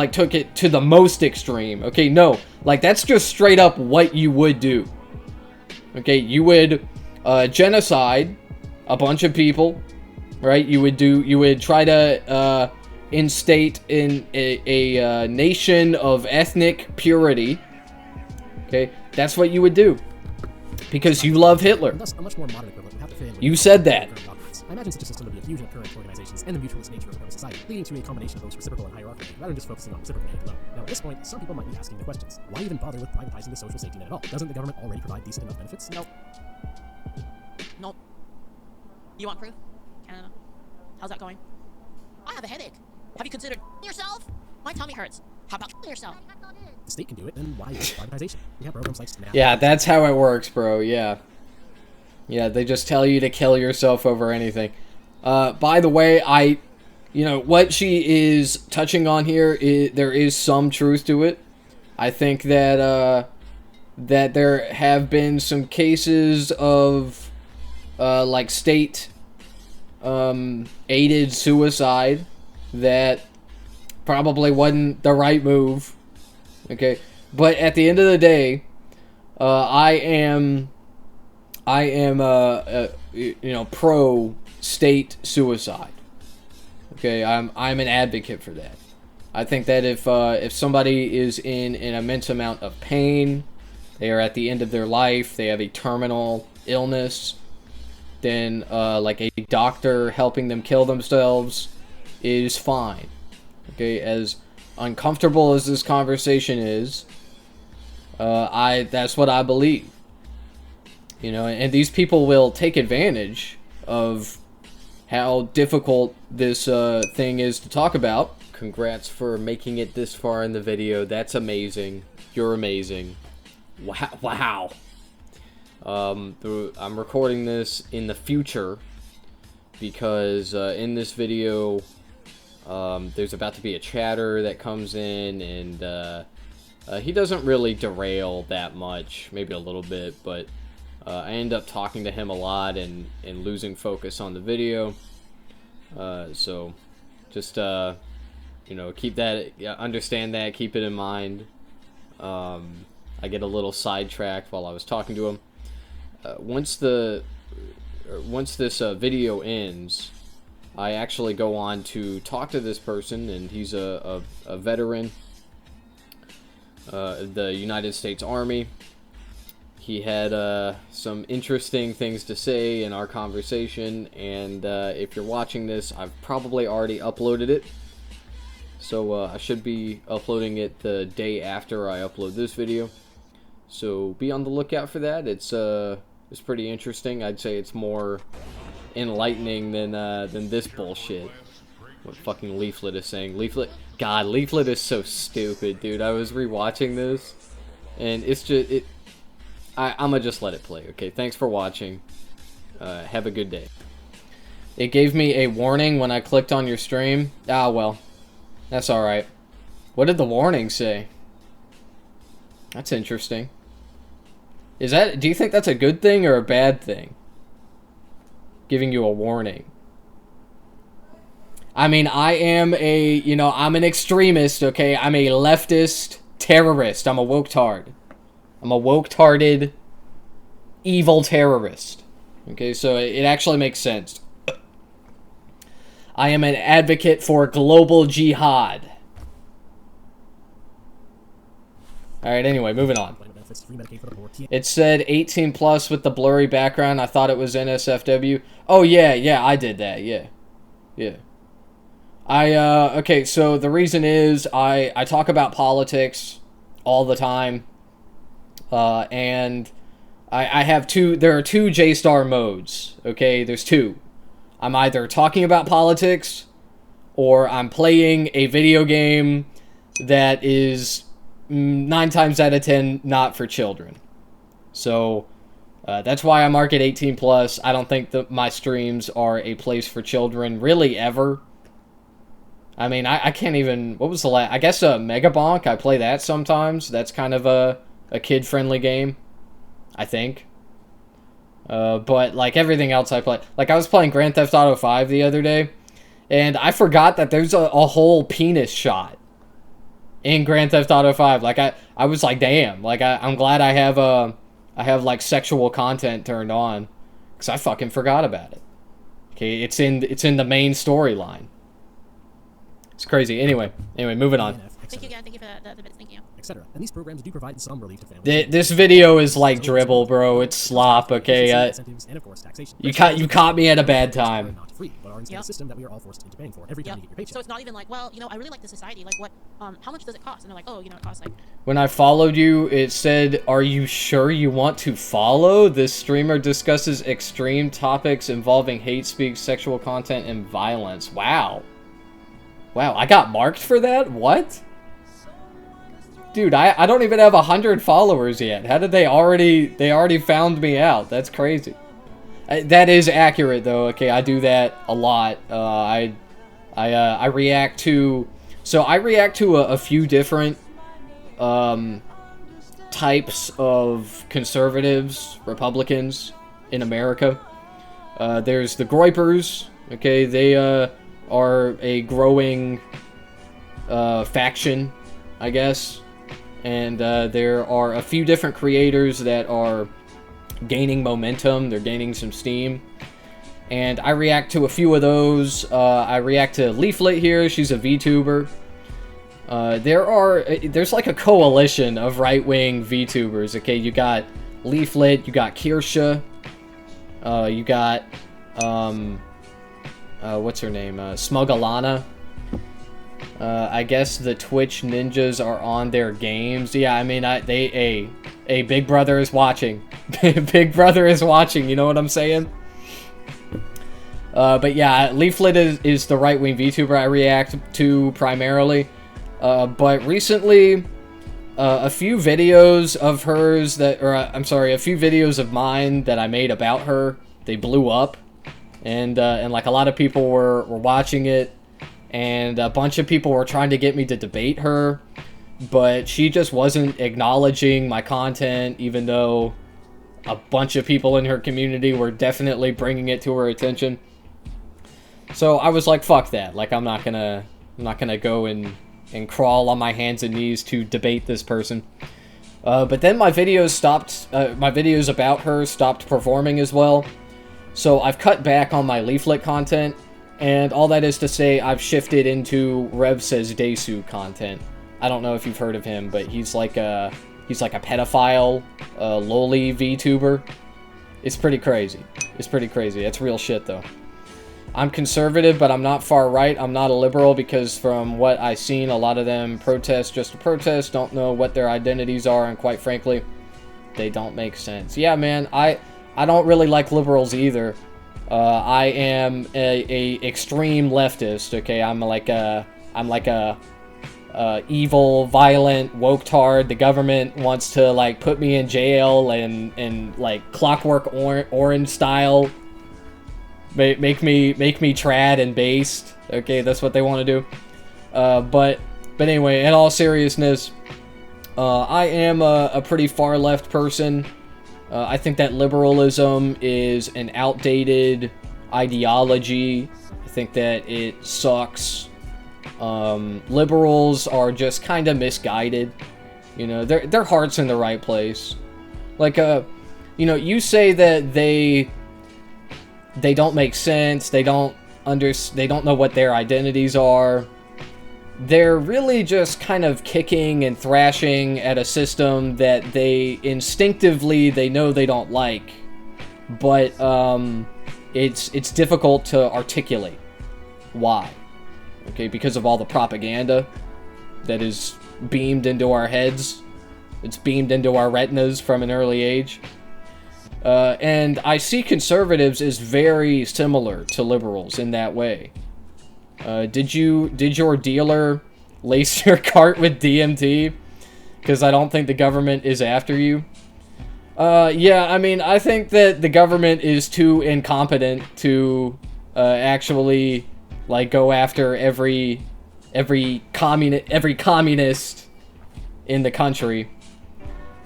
S3: took it to the most extreme. Okay, no. Like, that's just straight up what you would do. Okay, you would genocide a bunch of people, right? You would try to instate in a nation of ethnic purity. Okay, that's what you would do. Because you love Hitler.
S1: And thus, a much more modern equivalent would have to fit in with
S3: You said that.
S1: current governments. I imagine such a system would be a fusion of current organizations and the mutualist nature of current society, leading to a combination of both reciprocal and hierarchical, rather than just focusing on reciprocal aid alone. Now, at this point, some people might be asking the questions: why even bother with privatizing the social safety net at all? Doesn't the government already provide decent enough benefits?
S2: Nope. Nope. You want proof? Canada. How's that going? I have a headache. Have you considered yourself? My tummy hurts. How about yourself?
S1: The state can do it, then why use privatization? We have programs like SNAP.
S3: Yeah, that's how it works, bro. Yeah. Yeah, they just tell you to kill yourself over anything. By the way, what she is touching on here, there is some truth to it. I think that, that there have been some cases of, like, state, aided suicide that probably wasn't the right move. Okay? But at the end of the day, I am pro state suicide. Okay, I'm an advocate for that. I think that if somebody is in an immense amount of pain, they are at the end of their life, they have a terminal illness, then like a doctor helping them kill themselves is fine. Okay, as uncomfortable as this conversation is, that's what I believe. You know, and these people will take advantage of how difficult this thing is to talk about. Congrats for making it this far in the video. That's amazing. You're amazing. Wow. I'm recording this in the future because in this video there's about to be a chatter that comes in, and he doesn't really derail that much, maybe a little bit, but I end up talking to him a lot and losing focus on the video. So just keep that, understand that, keep it in mind. I get a little sidetracked while I was talking to him. Once this video ends, I actually go on to talk to this person, and he's a veteran, the United States Army. he had some interesting things to say in our conversation, and if you're watching this, I've probably already uploaded it. So I should be uploading it the day after I upload this video. So be on the lookout for that. It's pretty interesting. I'd say it's more enlightening than this bullshit. What fucking Leaflet is saying. Leaflet, God, Leaflet is so stupid, dude. I was rewatching this, and it's just I'm gonna just let it play. Okay, thanks for watching. Have a good day. It gave me a warning when I clicked on your stream. Ah, well. That's alright. What did the warning say? That's interesting. Do you think that's a good thing or a bad thing? Giving you a warning. I mean, I'm an extremist, okay? I'm a leftist terrorist. I'm a woke-tard. I'm a woke-tarded, evil terrorist. Okay, so it actually makes sense. I am an advocate for global jihad. Alright, anyway, moving on. It said 18 plus with the blurry background. I thought it was NSFW. Oh, yeah, I did that, yeah. Okay, so the reason is I talk about politics all the time. And I have there are two J-Star modes, okay? There's two. I'm either talking about politics, or I'm playing a video game that is 9 times out of 10 not for children. So that's why I mark it 18 plus. I don't think that my streams are a place for children really ever. I mean, I can't even. What was the last? I guess Mega Bonk. I play that sometimes. That's kind of a kid-friendly game, I think. But, like, everything else I play... Like, I was playing Grand Theft Auto 5 the other day, and I forgot that there's a whole penis shot in Grand Theft Auto 5. Like, I was like, damn. Like, I'm glad I have, like, sexual content turned on, because I fucking forgot about it. Okay, it's in the main storyline. It's crazy. Anyway, moving on.
S2: Thank you, again. Thank you for the bits. Thank you.
S1: Etc. And these programs do provide some relief to families.
S3: This video is like dribble, bro. It's slop, okay?
S1: And of course, taxation.
S3: You caught me at a bad time.
S1: Not free, but are instead a system that we are all forced into paying for every time you get your paycheck.
S2: So it's not even like, well, I really like this society. Like, what? How much does it cost? And they're like, oh, it costs like.
S3: When I followed you, it said, "Are you sure you want to follow? This streamer discusses extreme topics involving hate speech, sexual content, and violence." Wow. Wow, I got marked for that? What? Dude, I don't even have 100 followers yet. How did they already found me out? That's crazy. That is accurate though. Okay, I do that a lot. I react to a few different types of conservatives, Republicans in America. There's the Groypers. Okay, they are a growing faction, I guess. And there are a few different creators that are gaining momentum. They're gaining some steam. And I react to a few of those. I react to Leaflet here. She's a VTuber. There's like a coalition of right-wing VTubers. Okay, you got Leaflet, you got Kirsha, you got, what's her name? Smugalana. I guess the Twitch ninjas are on their games. Yeah, I mean, Big Brother is watching. Big Brother is watching, you know what I'm saying? But yeah, Leaflet is the right-wing VTuber I react to primarily. But recently, a few videos of hers a few videos of mine that I made about her, they blew up. And like a lot of people were watching it. And a bunch of people were trying to get me to debate her, but she just wasn't acknowledging my content, even though a bunch of people in her community were definitely bringing it to her attention. So I was like, fuck that. Like, I'm not gonna go and crawl on my hands and knees to debate this person. But then my videos about her stopped performing as well. So I've cut back on my Leaflet content. And all that is to say, I've shifted into Rev Says Desu content. I don't know if you've heard of him, but he's like a he's like a pedophile, loli VTuber. It's pretty crazy. It's pretty crazy. It's real shit, though. I'm conservative, but I'm not far right. I'm not a liberal because from what I've seen, a lot of them protest just to protest, don't know what their identities are, and quite frankly, they don't make sense. Yeah, man, I don't really like liberals either. I am a extreme leftist, okay? I'm like a evil, violent, woke-tard. The government wants to, like, put me in jail and like, Clockwork Orange style. Make me trad and based. Okay, that's what they want to do. But anyway, in all seriousness, I am a pretty far-left person. I think that liberalism is an outdated ideology. I think that it sucks. Liberals are just kind of misguided. You know, their heart's in the right place. Like, you know, you say that they don't make sense. They don't know what their identities are. They're really just kind of kicking and thrashing at a system that they instinctively know they don't like, but it's difficult to articulate why. Okay, because of all the propaganda that is beamed into our heads. It's beamed into our retinas from an early age. And I see conservatives as very similar to liberals in that way. Did your dealer lace your cart with DMT? Because I don't think the government is after you. Yeah, I mean, I think that the government is too incompetent to actually, like, go after every communist in the country.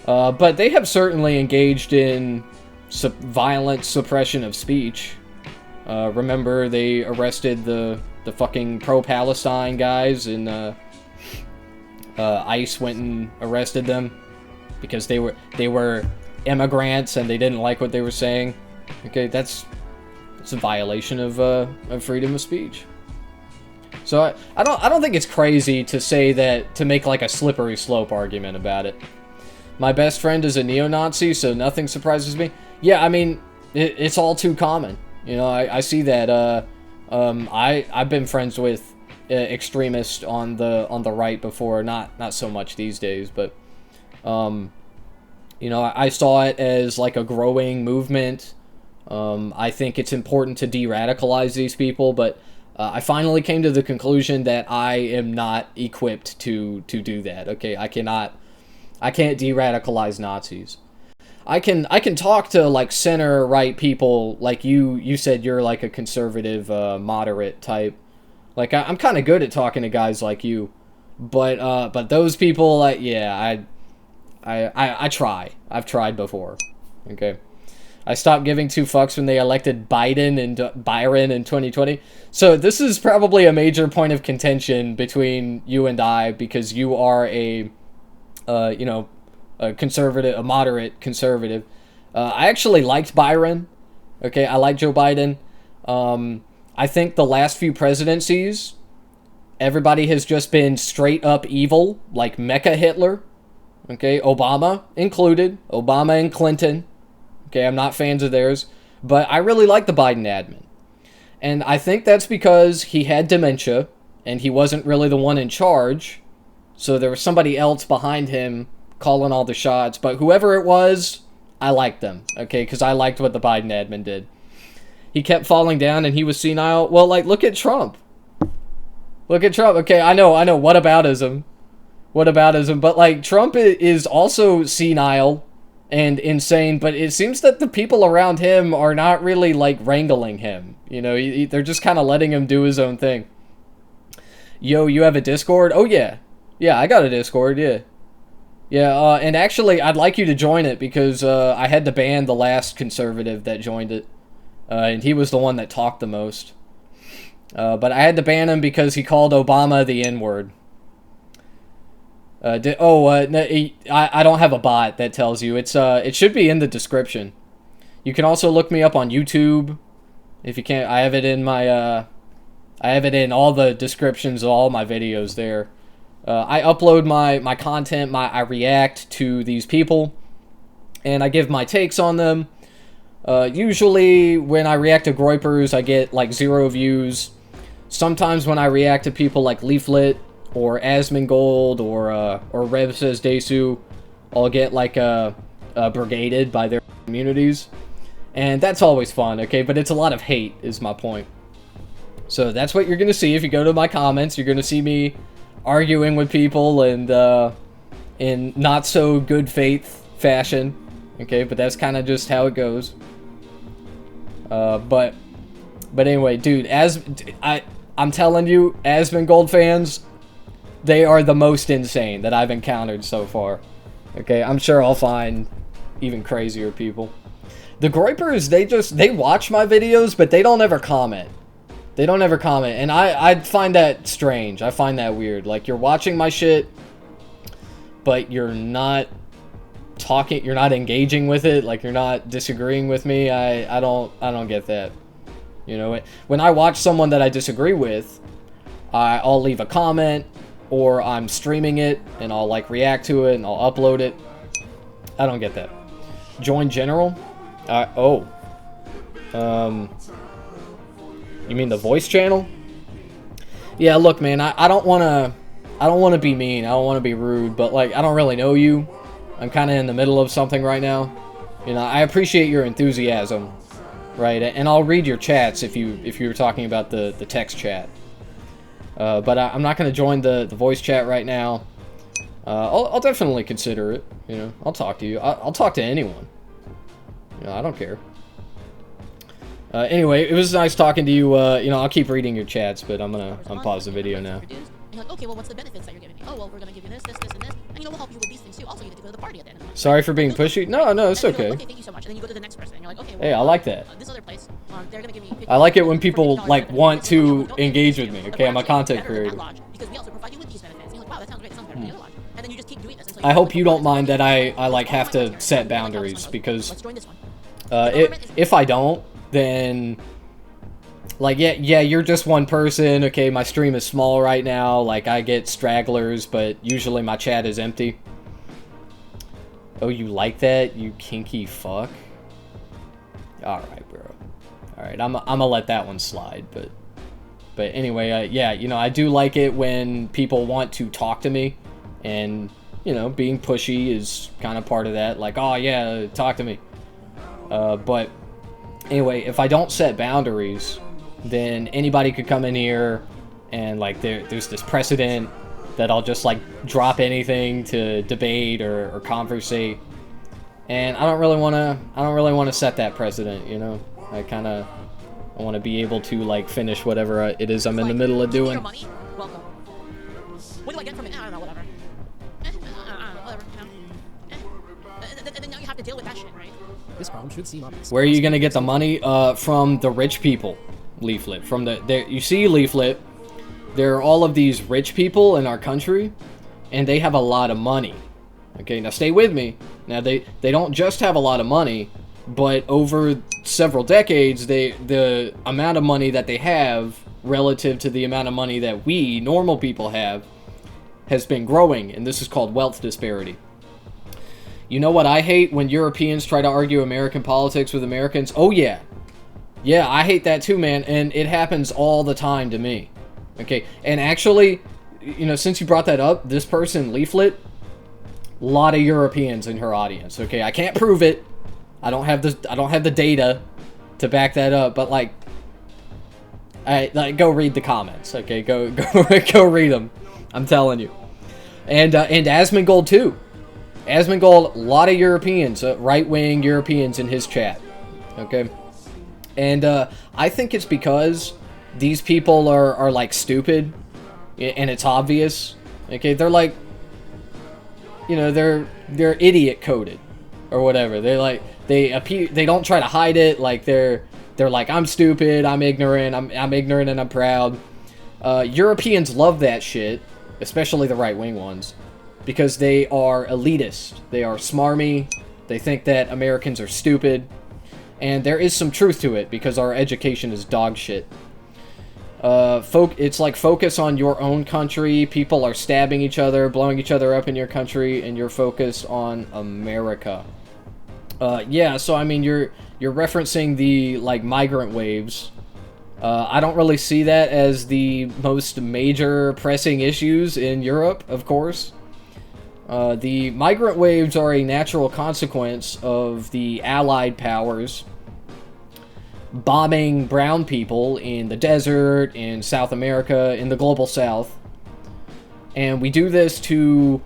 S3: But they have certainly engaged in violent suppression of speech. Remember, they arrested the fucking pro-Palestine guys, and ICE went and arrested them because they were immigrants and they didn't like what they were saying. Okay, that's a violation of freedom of speech. So I don't think it's crazy to say that, to make like a slippery slope argument about it. My best friend is a neo-Nazi, so nothing surprises me. Yeah, I mean, it's all too common. You know, I see that. I've been friends with extremists on the right before, not so much these days, but you know, I saw it as like a growing movement. I think it's important to de-radicalize these people, but I finally came to the conclusion that I am not equipped to do that. Okay, I can't de-radicalize Nazis. I can talk to like center right people, like you said you're like a conservative, moderate type. Like I'm kind of good at talking to guys like you, but those people, like, yeah, I try. I've tried before. Okay, I stopped giving two fucks when they elected Biden and Byron in 2020. So this is probably a major point of contention between you and I, because you are a conservative, a moderate conservative. I actually liked Byron. Okay, I like Joe Biden. I think the last few presidencies, everybody has just been straight up evil, like Mecha Hitler. Okay, Obama included. Obama and Clinton. Okay, I'm not fans of theirs. But I really like the Biden admin. And I think that's because he had dementia, and he wasn't really the one in charge. So there was somebody else behind him calling all the shots. But whoever it was, I liked them. Okay, because I liked what the Biden admin did. He kept falling down and he was senile. Well, like, look at Trump. Look at Trump. Okay, I know. Whataboutism. But, like, Trump is also senile and insane, but it seems that the people around him are not really, like, wrangling him. You know, they're just kind of letting him do his own thing. Yo, you have a Discord? Oh, yeah. Yeah, I got a Discord, yeah. Yeah, and actually, I'd like you to join it because I had to ban the last conservative that joined it. And he was the one that talked the most. But I had to ban him because he called Obama the N-word. I don't have a bot that tells you. It should be in the description. You can also look me up on YouTube. If you can't, I have it in my, I have it in all the descriptions of all my videos there. I upload my content, I react to these people, and I give my takes on them. Usually when I react to Groypers, I get like 0 views. Sometimes when I react to people like Leaflet or Asmongold or Rev Says Desu, I'll get like brigaded by their communities. And that's always fun, okay? But it's a lot of hate, is my point. So that's what you're going to see if you go to my comments. You're going to see me arguing with people and in not so good faith fashion, okay? But that's kind of just how it goes. But anyway, dude, I'm telling you, Asmongold fans, they are the most insane that I've encountered so far. Okay, I'm sure I'll find even crazier people. The Groypers, they watch my videos, but they don't ever comment. They don't ever comment, and I find that strange. I find that weird. Like, you're watching my shit, but you're not talking, you're not engaging with it, like you're not disagreeing with me. I don't get that. You know, when I watch someone that I disagree with, I'll leave a comment, or I'm streaming it and I'll like react to it and I'll upload it. I don't get that. Join general? You mean the voice channel? Yeah, look, man, I don't want to be mean. I don't want to be rude, but like I don't really know you. I'm kind of in the middle of something right now. You know, I appreciate your enthusiasm, right? And I'll read your chats if you were talking about the text chat. But I'm not going to join the voice chat right now. I'll definitely consider it. You know, I'll talk to you. I'll talk to anyone. You know, I don't care. Anyway, it was nice talking to you. You know, I'll keep reading your chats, but I'm gonna unpause the video now.
S2: And you're like, okay, well, what's the benefits that you're giving me? Oh, well, we're gonna give you this, this, this, and this. And you know, we'll help you with these things too. Also, you get to go to the party at the end of the month.
S3: Sorry for being pushy. No, it's
S2: And
S3: okay.
S2: okay, thank you so much. And then you go to the next person, and you're like, okay, well,
S3: Hey, I like that.
S2: This other place, they're gonna give me.
S3: I like it when people like want to engage with me. Okay, I'm a content creator.
S2: Because we also provide you with these benefits. And you're like, wow, that sounds great. It sounds better than the other lodge. And then you just keep doing this. Until
S3: I hope you don't mind that I like have to set boundaries, because if I don't, then like yeah, you're just one person. Okay, my stream is small right now. Like I get stragglers, but usually my chat is empty. Oh, you like that, you kinky fuck? All right, bro. All right, I'm gonna let that one slide, but anyway, yeah, you know, I do like it when people want to talk to me, and you know, being pushy is kind of part of that. Like, oh yeah, talk to me. But anyway, if I don't set boundaries, then anybody could come in here, and like there's this precedent that I'll just like drop anything to debate or conversate, and I don't really want to set that precedent. You know, I want to be able to like finish whatever it is I'm in the middle of doing.
S2: Money? Welcome. What do I get from it? I don't know, whatever. I don't know, whatever, you know. And then now you have to deal with that shit, right?
S1: This problem should seem obvious.
S3: Where are you gonna get the money? From the rich people. Leaflet. From you see Leaflet, there are all of these rich people in our country, and they have a lot of money. Okay, now stay with me. Now they don't just have a lot of money, but over several decades, the amount of money that they have relative to the amount of money that we normal people have has been growing, and this is called wealth disparity. You know what I hate? When Europeans try to argue American politics with Americans? Oh yeah. Yeah, I hate that too, man, and it happens all the time to me. Okay, and actually, you know, since you brought that up, this person, Leaflet, a lot of Europeans in her audience. Okay, I can't prove it. I don't have the data to back that up, but like go read the comments. Okay, go read them. I'm telling you. And Asmongold too. Asmongold, a lot of Europeans, right-wing Europeans in his chat. Okay. And I think it's because these people are like stupid, and it's obvious. Okay, they're like, you know, they're idiot coded or whatever. They don't try to hide it. Like they're like, I'm stupid, I'm ignorant, I'm ignorant and I'm proud. Europeans love that shit, especially the right-wing ones, because they are elitist. They are smarmy. They think that Americans are stupid. And there is some truth to it, because our education is dog shit. It's like focus on your own country. People are stabbing each other, blowing each other up in your country, and you're focused on America. Yeah, so I mean, you're referencing the, like, migrant waves. I don't really see that as the most major pressing issues in Europe, of course. The migrant waves are a natural consequence of the Allied powers bombing brown people in the desert, in South America, in the global south. And we do this to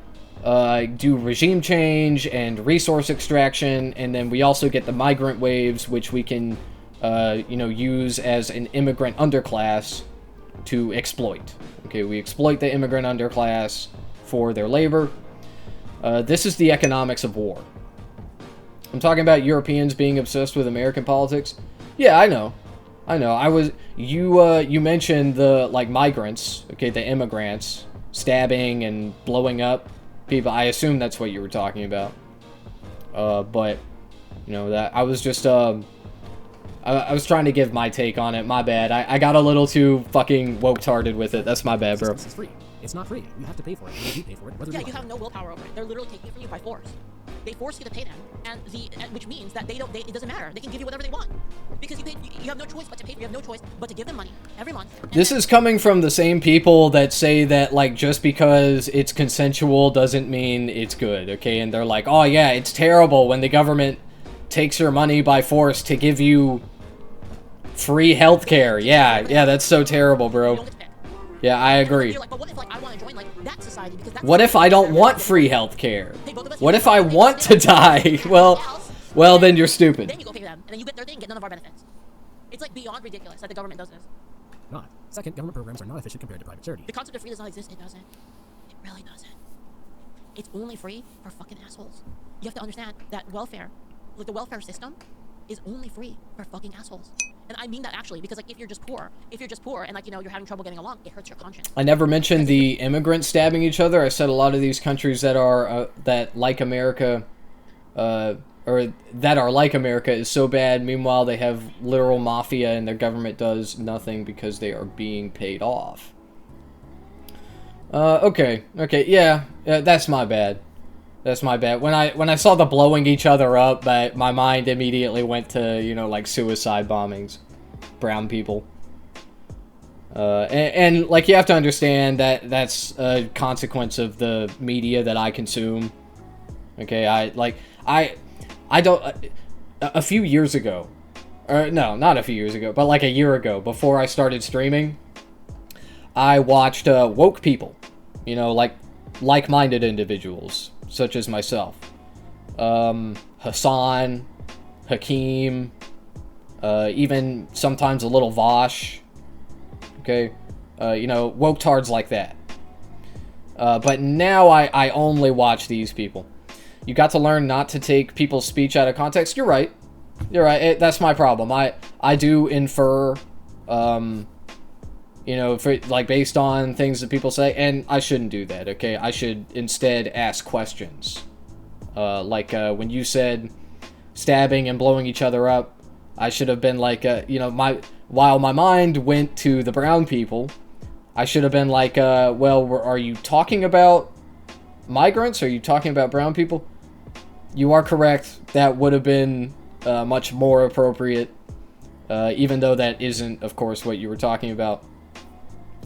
S3: do regime change and resource extraction, and then we also get the migrant waves, which we can, you know, use as an immigrant underclass to exploit. Okay, we exploit the immigrant underclass for their labor. This is the economics of war. I'm talking about Europeans being obsessed with American politics. Yeah, I know. You mentioned the, like, migrants, okay, the immigrants, stabbing and blowing up people. I assume that's what you were talking about. But, you know, that, I was just, I was trying to give my take on it. My bad. I got a little too fucking woke-tarded with it. That's my bad, bro.
S1: This is free. It's not free. You have to pay for it. And you pay for it, whether
S2: Yeah,
S1: you
S2: you have no willpower over it. They're literally taking it from you by force. They force you to pay them, and which means that it doesn't matter. They can give you whatever they want because you have no choice but to pay. You have no choice but to give them money every month.
S3: This is coming from the same people that say that, like, just because it's consensual doesn't mean it's good, okay? And they're like, oh yeah, it's terrible when the government takes your money by force to give you free healthcare. Yeah, that's so terrible, bro. Yeah, I agree.
S2: Like, but what if, like, I want to join, like, that society because that's...
S3: What if I don't want free healthcare? What if I want to die? Well, then you're stupid.
S2: Then you go pay them, and then you get their thing, get none of our benefits. It's, like, beyond ridiculous that the government does this.
S1: Not. Second, government programs are not efficient compared to private charity.
S2: The concept of free does not exist. It doesn't. It really doesn't. It's only free for fucking assholes. You have to understand that welfare, like, the welfare system, is only free for fucking assholes. And I mean that actually, because, like, if you're just poor, and, like, you know, you're having trouble getting along, it hurts your conscience.
S3: I never mentioned the immigrants stabbing each other. I said a lot of these countries that are that like America, or that are like America is so bad. Meanwhile, they have literal mafia, and their government does nothing because they are being paid off. Okay, yeah, that's my bad. That's my bad. When I saw the blowing each other up, my mind immediately went to, you know, like, suicide bombings. Brown people. And like, you have to understand that that's a consequence of the media that I consume. Okay, I don't... a few years ago... Or, no, not a few years ago, but like a year ago, before I started streaming, I watched woke people. You know, like-minded individuals, such as myself. Hassan, Hakeem, even sometimes a little Vosh. Okay? You know, woke-tards like that. But now I only watch these people. You got to learn not to take people's speech out of context. You're right. You're right. That's my problem. I do infer, you know, like, based on things that people say, and I shouldn't do that, okay? I should instead ask questions. Like, when you said stabbing and blowing each other up, I should have been like, you know, while my mind went to the brown people, I should have been like, well, are you talking about migrants? Are you talking about brown people? You are correct. That would have been much more appropriate, even though that isn't, of course, what you were talking about.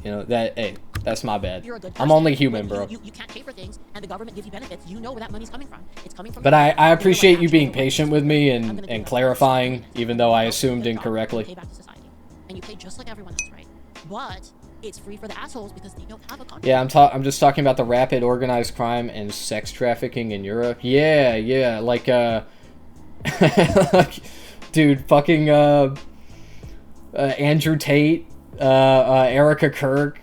S3: You know, hey, that's my bad.
S2: You're a good person.
S3: I'm only human, bro.
S2: You can't pay for things, and the government gives you benefits. You know where that money's coming from. It's coming from...
S3: But I appreciate you being patient with me and clarifying, even though I assumed incorrectly.
S2: Pay back to society. And you pay just like everyone else, right? But it's free for the assholes because they don't have a contract.
S3: Yeah, I'm just talking about the rapid organized crime and sex trafficking in Europe. Yeah, like, dude, fucking, Andrew Tate, Erica Kirk,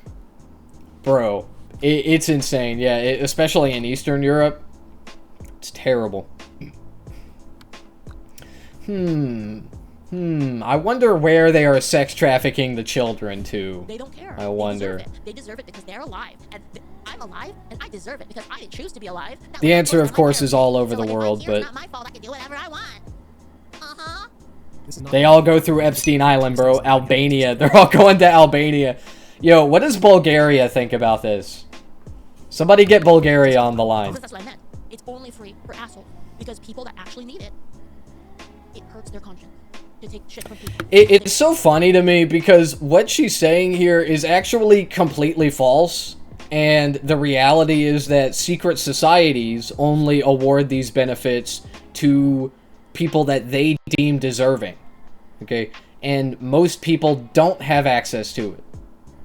S3: bro, it's insane. Yeah, especially in Eastern Europe, it's terrible. I wonder where they are sex trafficking the children to.
S2: They don't care.
S3: I wonder.
S2: They deserve it because they're alive, and I'm alive, and I deserve it because I didn't choose to be alive.
S3: The answer, of course, is all over the world, but
S2: it's not my fault. I can do whatever I want.
S1: This is not
S3: They all go through Epstein Island, bro. Albania. They're all going to Albania. Yo, what does Bulgaria think about this? Somebody get Bulgaria on the line.
S2: Because that's what I meant. It's only free for assholes. Because people that actually need it, it hurts their conscience to take shit from people.
S3: It's so funny to me because what she's saying here is actually completely false. And the reality is that secret societies only award these benefits to people that they deem deserving. Okay? And most people don't have access to it.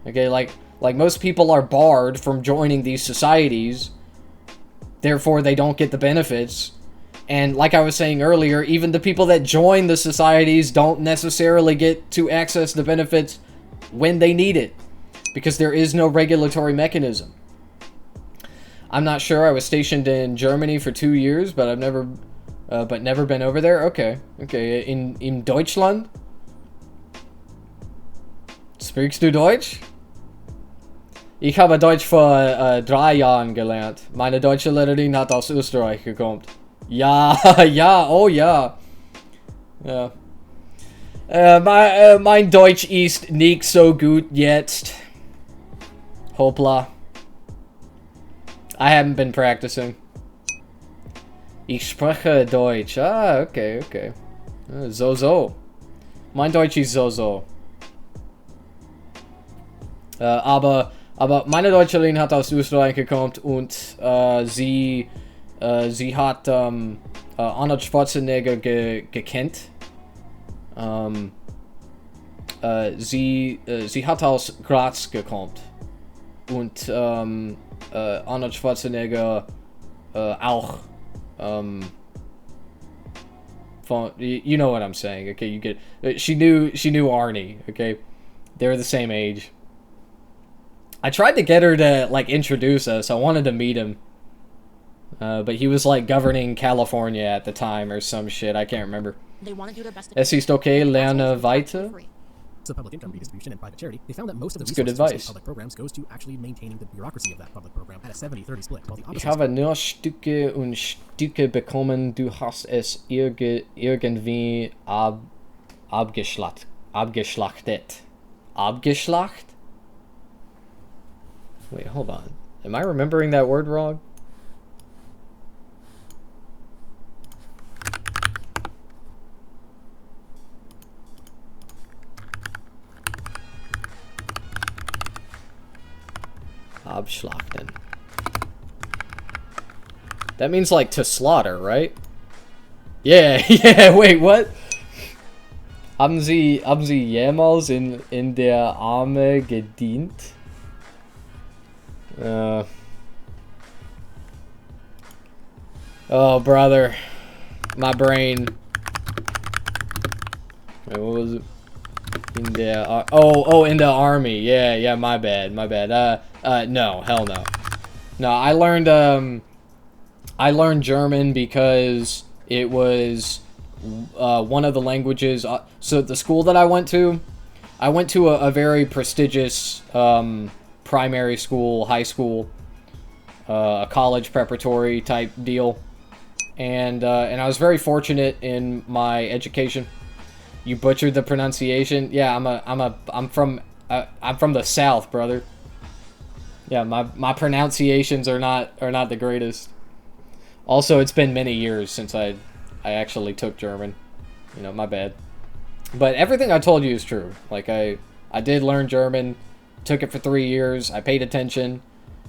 S3: Okay? Like most people are barred from joining these societies. Therefore, they don't get the benefits. And like I was saying earlier, even the people that join the societies don't necessarily get to access the benefits when they need it. Because there is no regulatory mechanism. I'm not sure. I was stationed in Germany for 2 years, but I've never been over there. Okay. In Deutschland? Speakst du Deutsch? Ich habe Deutsch vor 3 Jahren gelernt. Meine deutsche Lehrerin hat aus Österreich gekommen. Ja, ja, oh ja. Ja. Mein Deutsch ist nicht so gut jetzt. Hopla. I haven't been practicing. Ich spreche Deutsch. Ah, okay. So. Mein Deutsch ist so. Aber meine Deutscherin hat aus Österreich gekommen und sie hat Arnold Schwarzenegger gekannt. Sie hat aus Graz gekommen. Und Arnold Schwarzenegger auch von, you know what I'm saying, okay? You get she knew Arnie, okay? They were the same age. I tried to get her to like introduce us. I wanted to meet him. But he was like governing California at the time or some shit. I can't remember.
S2: They want to do their best.
S3: Es ist okay, lerne weiter.
S1: So public income redistribution and private charity, they found that most of the
S3: That's good
S1: resources
S3: advice.
S1: of public programs goes to actually maintaining the bureaucracy of that public program at a 70-30 split, while the
S3: Ich
S1: opposite
S3: habe nur Stücke und Stücke bekommen. Du hast es irgendwie abgeschlachtet. Abgeschlacht? Wait, hold on. Am I remembering that word wrong? Abschlachten. That means like to slaughter, right? Yeah, wait, what? Haben Sie jemals in der Armee gedient? Oh, brother. My brain. Wait, what was it? In the in the army. Yeah, my bad. No, hell no. No, I learned German because it was one of the languages. So the school that I went to a very prestigious primary school, high school, a college preparatory type deal, and I was very fortunate in my education. You butchered the pronunciation. Yeah, I'm from the South, brother. Yeah, my pronunciations are not the greatest. Also, it's been many years since I actually took German. You know, my bad. But everything I told you is true. Like I did learn German, took it for 3 years. I paid attention.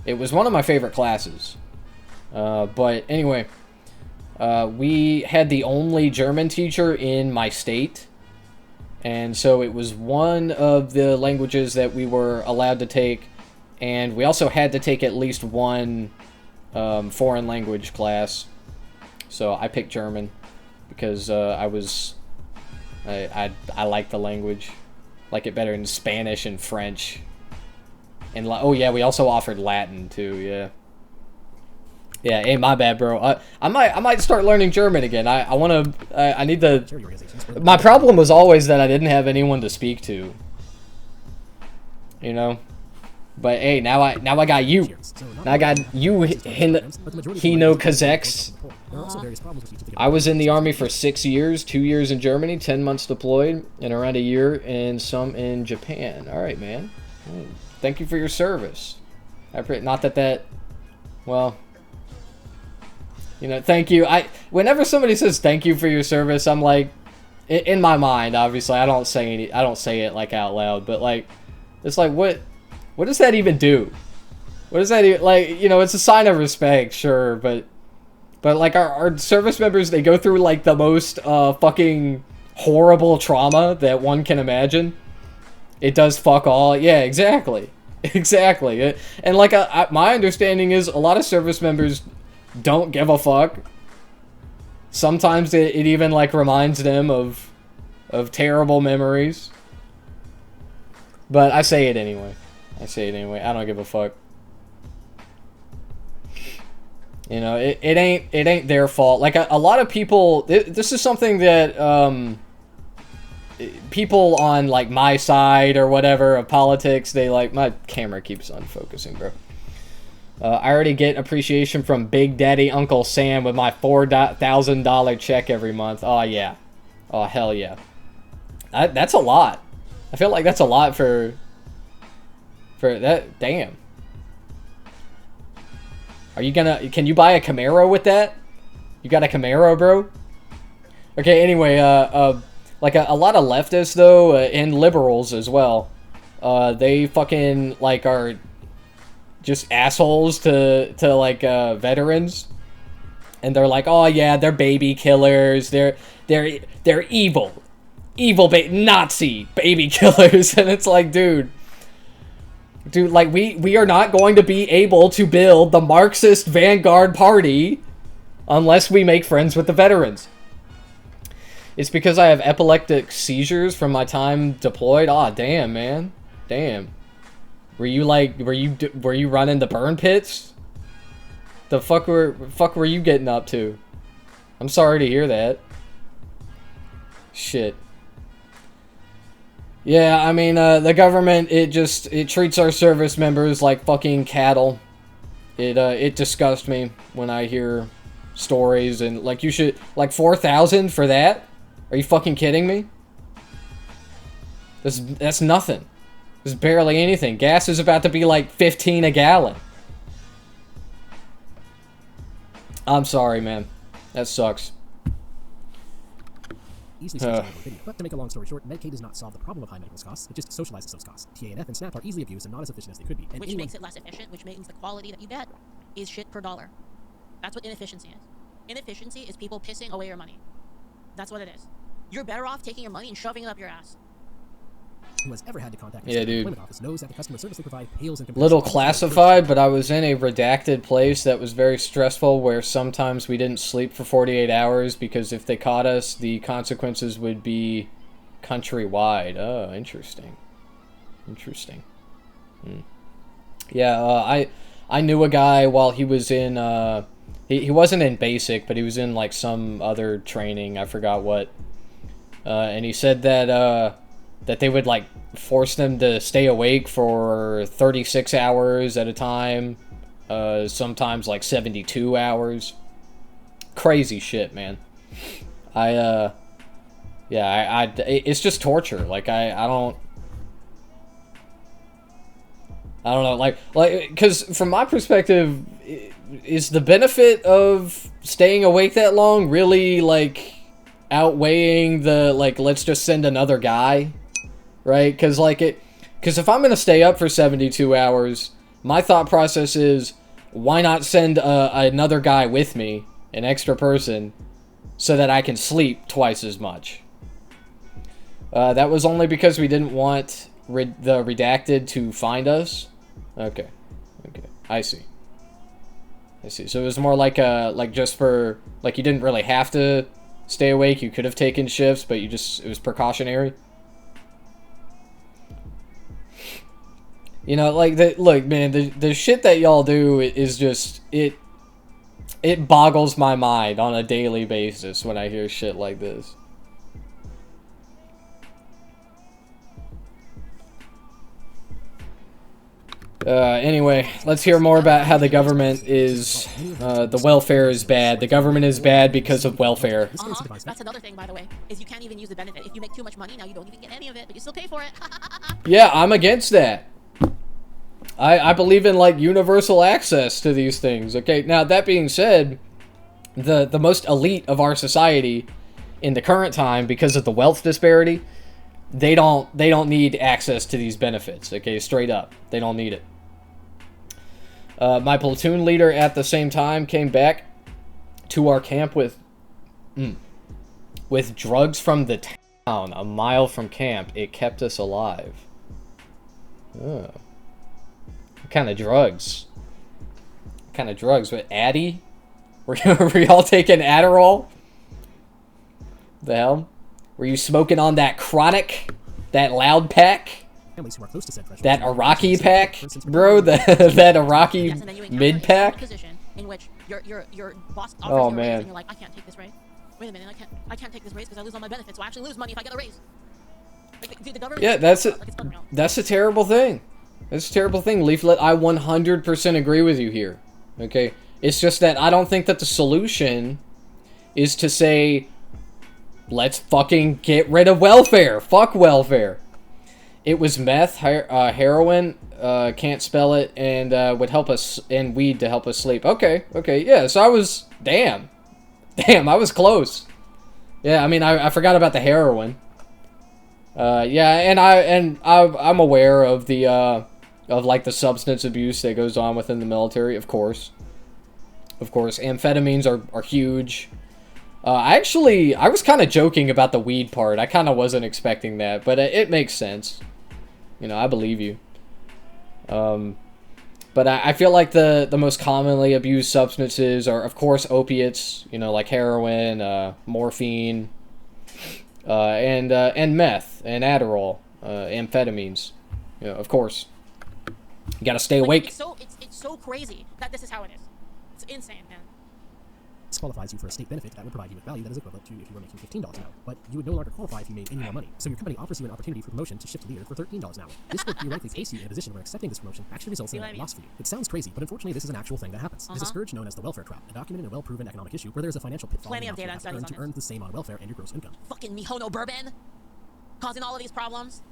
S3: It was one of my favorite classes. But anyway, we had the only German teacher in my state. And so it was one of the languages that we were allowed to take. And we also had to take at least one foreign language class. So I picked German because I like the language. Like it better than Spanish and French. And oh yeah, we also offered Latin too, yeah. Yeah, hey, my bad, bro. I might start learning German again. I need to. My problem was always that I didn't have anyone to speak to. You know, but hey, now I got you. Now I got you, Hino Kazakhs.
S1: There are also various problems with each of the
S3: I was in the Army for 6 years, 2 years in Germany, 10 months deployed, and around a year and some in Japan. All right, man. Thank you for your service. Not that, well, you know, thank you. Whenever somebody says thank you for your service, I'm like, in my mind, obviously, I don't say it like out loud, but like, it's like, what does that even do? What does that even, like, you know, it's a sign of respect, sure, but like our service members, they go through like the most fucking horrible trauma that one can imagine. It does fuck all. Yeah, exactly. Exactly. And like my understanding is a lot of service members don't give a fuck. Sometimes it even like reminds them of terrible memories. But I say it anyway. I don't give a fuck. You know, it ain't their fault. Like a lot of people, this is something that people on like my side or whatever of politics, they like, my camera keeps unfocusing, bro. I already get appreciation from Big Daddy Uncle Sam with my $4,000 check every month. Oh yeah, oh hell yeah. That's a lot. I feel like that's a lot for that. Damn. Can you buy a Camaro with that? You got a Camaro, bro? Okay, anyway, like a lot of leftists, though, and liberals as well, they fucking, like, are just assholes to like, veterans. And they're like, oh, yeah, they're baby killers. They're evil. Evil Nazi baby killers. And it's like, dude, like, we are not going to be able to build the Marxist Vanguard Party unless we make friends with the veterans. It's because I have epileptic seizures from my time deployed. Aw, damn, man. Damn. Were you running the burn pits? The fuck were you getting up to? I'm sorry to hear that. Shit. Yeah, I mean, the government, it treats our service members like fucking cattle. It disgusts me when I hear stories, and, like, you should, like, 4,000 for that? Are you fucking kidding me? That's nothing. It's barely anything. Gas is about to be, like, 15 a gallon. I'm sorry, man. That sucks.
S1: Easily searchable video. But to make a long story short, Medicaid does not solve the problem of high medical costs. It just socializes those costs. TANF and SNAP are easily abused and not as efficient as they could be. And
S2: which makes it less efficient, which means the quality that you get is shit per dollar. That's what inefficiency is. Inefficiency is people pissing away your money. That's what it is. You're better off taking your money and shoving it up your ass.
S1: Who has ever had to contact
S3: the
S1: employment office knows that the customer service they provide pales in comparison.
S3: Little classified, but I was in a redacted place that was very stressful, where sometimes we didn't sleep for 48 hours because if they caught us, the consequences would be countrywide. Oh, interesting. Interesting. Yeah, I knew a guy while he was in, he wasn't in basic, but he was in like some other training, I forgot what, and he said that, that they would, like, force them to stay awake for 36 hours at a time. Sometimes, like, 72 hours. Crazy shit, man. It's just torture. Like, I don't know, like, because from my perspective, is the benefit of staying awake that long really, like, outweighing the, like, let's just send another guy? Right? Because if I'm going to stay up for 72 hours, my thought process is, why not send another guy with me, an extra person, so that I can sleep twice as much? That was only because we didn't want the redacted to find us. Okay. I see. So it was more like just for, like, you didn't really have to stay awake. You could have taken shifts, but it was precautionary. You know, like, look, man, the shit that y'all do is just, it boggles my mind on a daily basis when I hear shit like this. Anyway, let's hear more about how the government is, the welfare is bad. The government is bad because of welfare.
S2: That's another thing, by the way, is you can't even use the benefit. If you make too much money, now you don't even get any of it, but you still pay for it.
S3: Yeah, I'm against that. I believe in, like, universal access to these things. Okay, now, that being said, the most elite of our society in the current time, because of the wealth disparity, they don't need access to these benefits. Okay, straight up. They don't need it. My platoon leader at the same time came back to our camp with drugs from the town a mile from camp. It kept us alive. Oh. What kind of drugs? What kind of drugs? What, Addy? Were y'all taking Adderall? The hell? Were you smoking on that chronic? That loud pack?
S1: Families who are close to said threshold.
S3: That Iraqi pack? Bro, that Iraqi mid pack?
S2: Position in which your boss offers
S3: Oh
S2: you a raise
S3: man.
S2: and you're like, I can't take this raise. Wait a minute, I can't take this raise because I lose all my benefits, so I actually lose money if I get a raise. Like, dude, the government.
S3: Yeah, that's a terrible thing. That's a terrible thing, Leaflet. I 100% agree with you here. Okay? It's just that I don't think that the solution is to say, let's fucking get rid of welfare. Fuck welfare. It was meth, heroin, can't spell it, and would help us, and weed to help us sleep. Okay, yeah, so I was, damn, I was close. Yeah, I mean, I forgot about the heroin. Yeah, I'm aware of the, of like the substance abuse that goes on within the military, of course. Amphetamines are huge. I was kind of joking about the weed part. I kind of wasn't expecting that, but it makes sense. You know, I believe you. But I feel like the most commonly abused substances are, of course, opiates. You know, like heroin, morphine, and meth and Adderall, amphetamines. You know, of course. You gotta stay awake.
S2: It's so crazy that this is how it is. It's insane, man.
S1: This qualifies you for a state benefit that would provide you with value that is equivalent to if you were making $15 an hour. But you would no longer qualify if you made any more money. So your company offers you an opportunity for promotion to shift leader for $13 an hour. This would theoretically place you in a position where accepting this promotion actually results in a loss for you. It sounds crazy, but unfortunately this is an actual thing that happens. It is a scourge known as the welfare trap, a documented and well-proven economic issue where there is a financial pitfall
S2: Plenty of data and studies on
S1: to earn the same on welfare and your gross income.
S2: Fucking Mihono bourbon, causing all of these problems.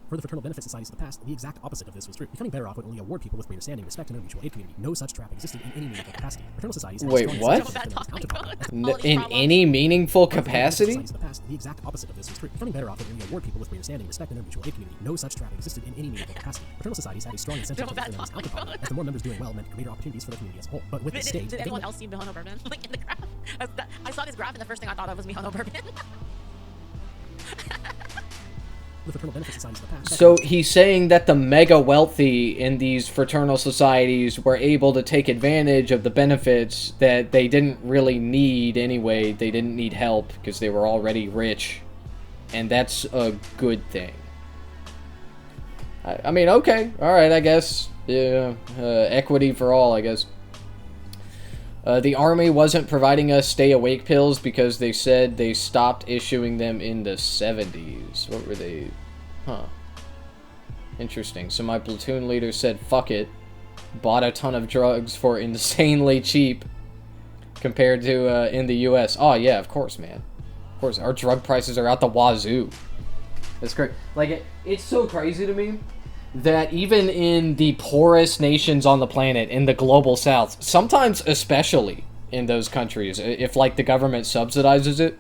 S1: For the fraternal benefit societies of the past, the exact opposite of this was true. Becoming better off would only award people with greater standing, respect, and a mutual aid community. No such trap existed in any meaningful capacity. Fraternal societies.
S3: Wait, what? In any meaningful capacity?
S1: The exact opposite of this was true. Becoming better off would only award people with greater standing, respect, and a mutual aid community. No such trap existed in any meaningful capacity. Fraternal societies had a strong incentive to lift their members out of poverty, as the more members doing well meant greater opportunities for the community as a whole. But with the state,
S2: did anyone else see Mihono bourbon? Like in the graph, I saw this graph, and the first thing I thought of was Mihono bourbon.
S3: So he's saying that the mega wealthy in these fraternal societies were able to take advantage of the benefits that they didn't really need anyway. They didn't need help because they were already rich. And that's a good thing. I mean, okay. Alright, I guess. Yeah, equity for all, I guess. The army wasn't providing us stay-awake pills because they said they stopped issuing them in the 70s. What were they? Huh. Interesting. So my platoon leader said, fuck it. Bought a ton of drugs for insanely cheap compared to in the US. Oh, yeah, of course, man. Of course, our drug prices are out the wazoo. That's great. Like, it's so crazy to me that even in the poorest nations on the planet, in the global south, sometimes especially in those countries, if like the government subsidizes it,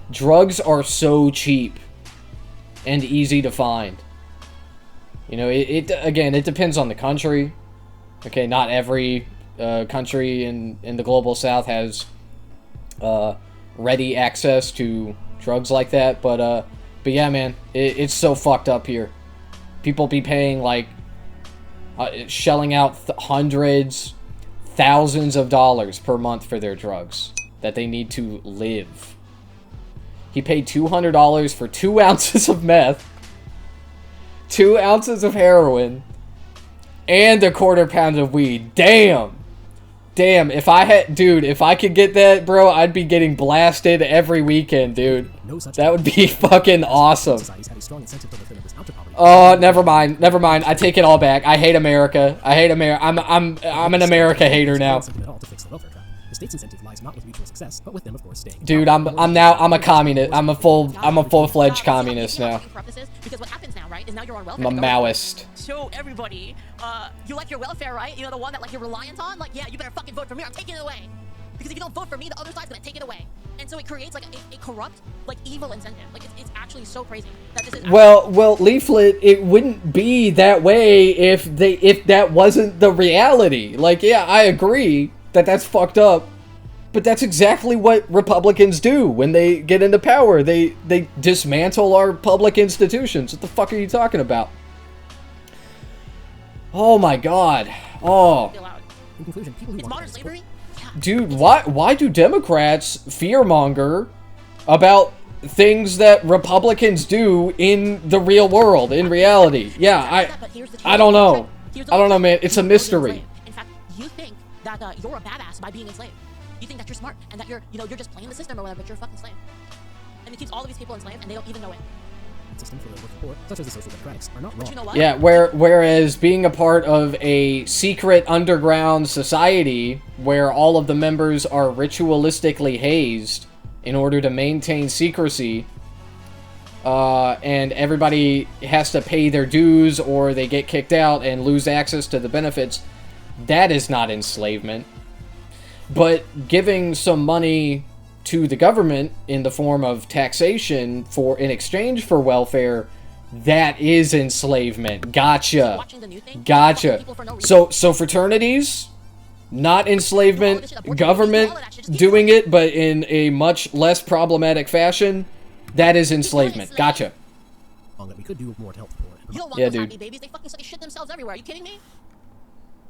S3: drugs are so cheap and easy to find. You know, again, it depends on the country. Okay, not every country in the global south has ready access to drugs like that, but yeah, man, it's so fucked up here. People be paying, like, shelling out hundreds, thousands of dollars per month for their drugs that they need to live. He paid $200 for 2 ounces of meth, 2 ounces of heroin, and a quarter pound of weed. Damn! Damn, if I had... Dude, if I could get that, bro, I'd be getting blasted every weekend, dude.
S1: No such
S3: That would be fucking awesome.
S1: societies have a strong incentive to lift their members out of poverty.
S3: Oh, never mind. Never mind. I take it all back. I hate America. I hate America. I'm an America hater now.
S1: Incentive at all to fix the welfare trap. The state's incentive lies not with mutual success, but with them, of course, staying.
S3: Dude, I'm a communist. I'm a full-fledged communist now.
S2: Because what happens now, right, is now you're on welfare.
S3: I'm a Maoist.
S2: Show everybody, you like your welfare, right? You know, the one that like you're reliant on? Like, yeah, you better fucking vote for me or I'm taking it away. Because if you don't vote for me, the other side's gonna take it away. And so it creates like a corrupt, like evil incentive. Like it's actually so crazy that this is
S3: Well, Leaflet, it wouldn't be that way if that wasn't the reality. Like, yeah, I agree that that's fucked up. But that's exactly what Republicans do when they get into power. They dismantle our public institutions. What the fuck are you talking about? Oh my god. Oh.
S1: In conclusion, people who
S2: it's
S1: want
S2: modern slavery. Yeah.
S3: Dude, why do Democrats fearmonger about things that Republicans do in the real world, in reality? Yeah, I don't know. I don't know, man. It's a mystery.
S2: In fact, you think that you're a badass by being enslaved. You think that you're smart and that you're just playing the system or whatever, but you're a fucking slave. And it keeps all of these people enslaved and they don't even know it.
S1: System for the working poor, such as the social democrats, are not wrong.
S2: But you know what?
S3: Yeah, whereas being a part of a secret underground society where all of the members are ritualistically hazed in order to maintain secrecy, and everybody has to pay their dues or they get kicked out and lose access to the benefits, that is not enslavement. But giving some money to the government in the form of taxation in exchange for welfare, that is enslavement. Gotcha. Gotcha. So fraternities, not enslavement, government doing it, but in a much less problematic fashion, that is enslavement. Gotcha.
S1: That we could do more to help the poor.
S2: You don't want those happy babies. They fucking shit themselves everywhere. Are you kidding me?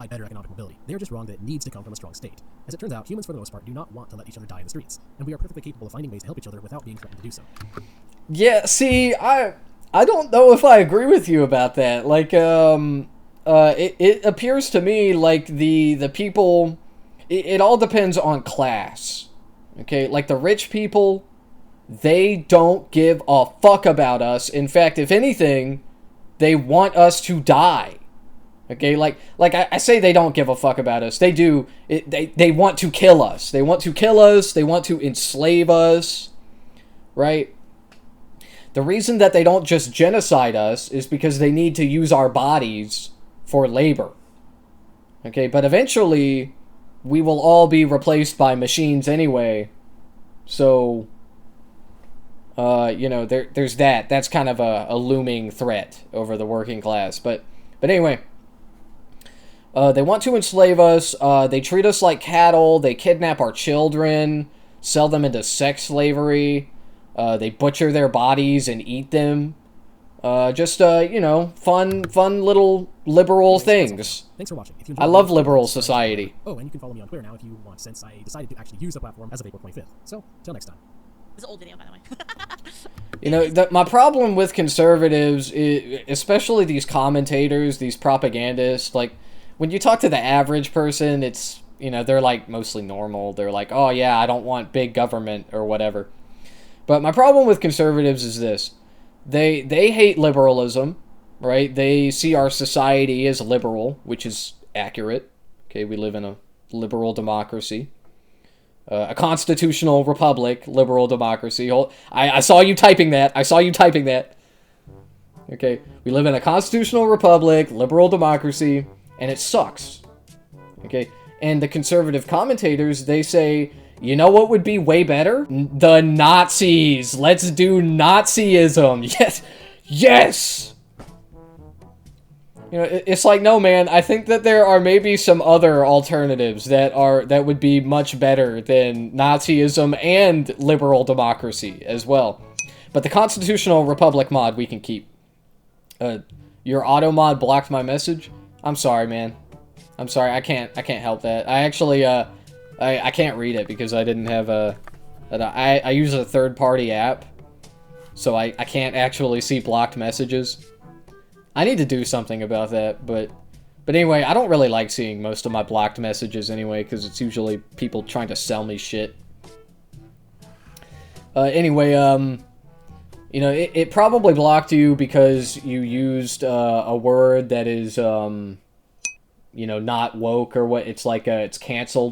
S1: Better economic mobility. They are just wrong that it needs to come from a strong state. As it turns out, humans for the most part do not want to let each other die in the streets, and we are perfectly capable of finding ways to help each other without being threatened to do so.
S3: Yeah, see, I don't know if I agree with you about that. Like, it appears to me like the people, it all depends on class. Okay, like the rich people, they don't give a fuck about us. In fact, if anything, they want us to die. Okay, like I say they don't give a fuck about us. They do. They want to kill us. They want to kill us. They want to enslave us. Right? The reason that they don't just genocide us is because they need to use our bodies for labor. Okay, but eventually we will all be replaced by machines anyway. So, you know, there's that. That's kind of a looming threat over the working class. But anyway... they want to enslave us, they treat us like cattle, they kidnap our children, sell them into sex slavery, they butcher their bodies and eat them. You know, fun little liberal things.
S1: Thanks for watching. If you
S3: I love liberal society.
S1: Oh, and you can follow me on Twitter now if you want, since I decided to actually use the platform as of April 25th. So, till next time.
S2: This is an old video, by the way.
S3: You know, my problem with conservatives, especially these commentators, these propagandists, like, when you talk to the average person, it's, you know, they're like mostly normal. They're like, oh yeah, I don't want big government or whatever. But my problem with conservatives is this. They hate liberalism, right? They see our society as liberal, which is accurate. Okay, we live in a liberal democracy. A constitutional republic, liberal democracy. I saw you typing that. I saw you typing that. Okay, we live in a constitutional republic, liberal democracy. And it sucks. Okay? And the conservative commentators, they say, you know what would be way better? The Nazis. Let's do Nazism. Yes. Yes! You know, it's like, no, man, I think that there are maybe some other alternatives that would be much better than Nazism and liberal democracy as well. But the constitutional republic mod we can keep. Your auto mod blocked my message. I'm sorry, man. I'm sorry. I can't help that. I actually, I can't read it because I didn't have I use a third-party app, so I can't actually see blocked messages. I need to do something about that, but But anyway, I don't really like seeing most of my blocked messages anyway, because it's usually people trying to sell me shit. Anyway, you know, it probably blocked you because you used a word that is, you know, not woke or what. It's like, it's canceled.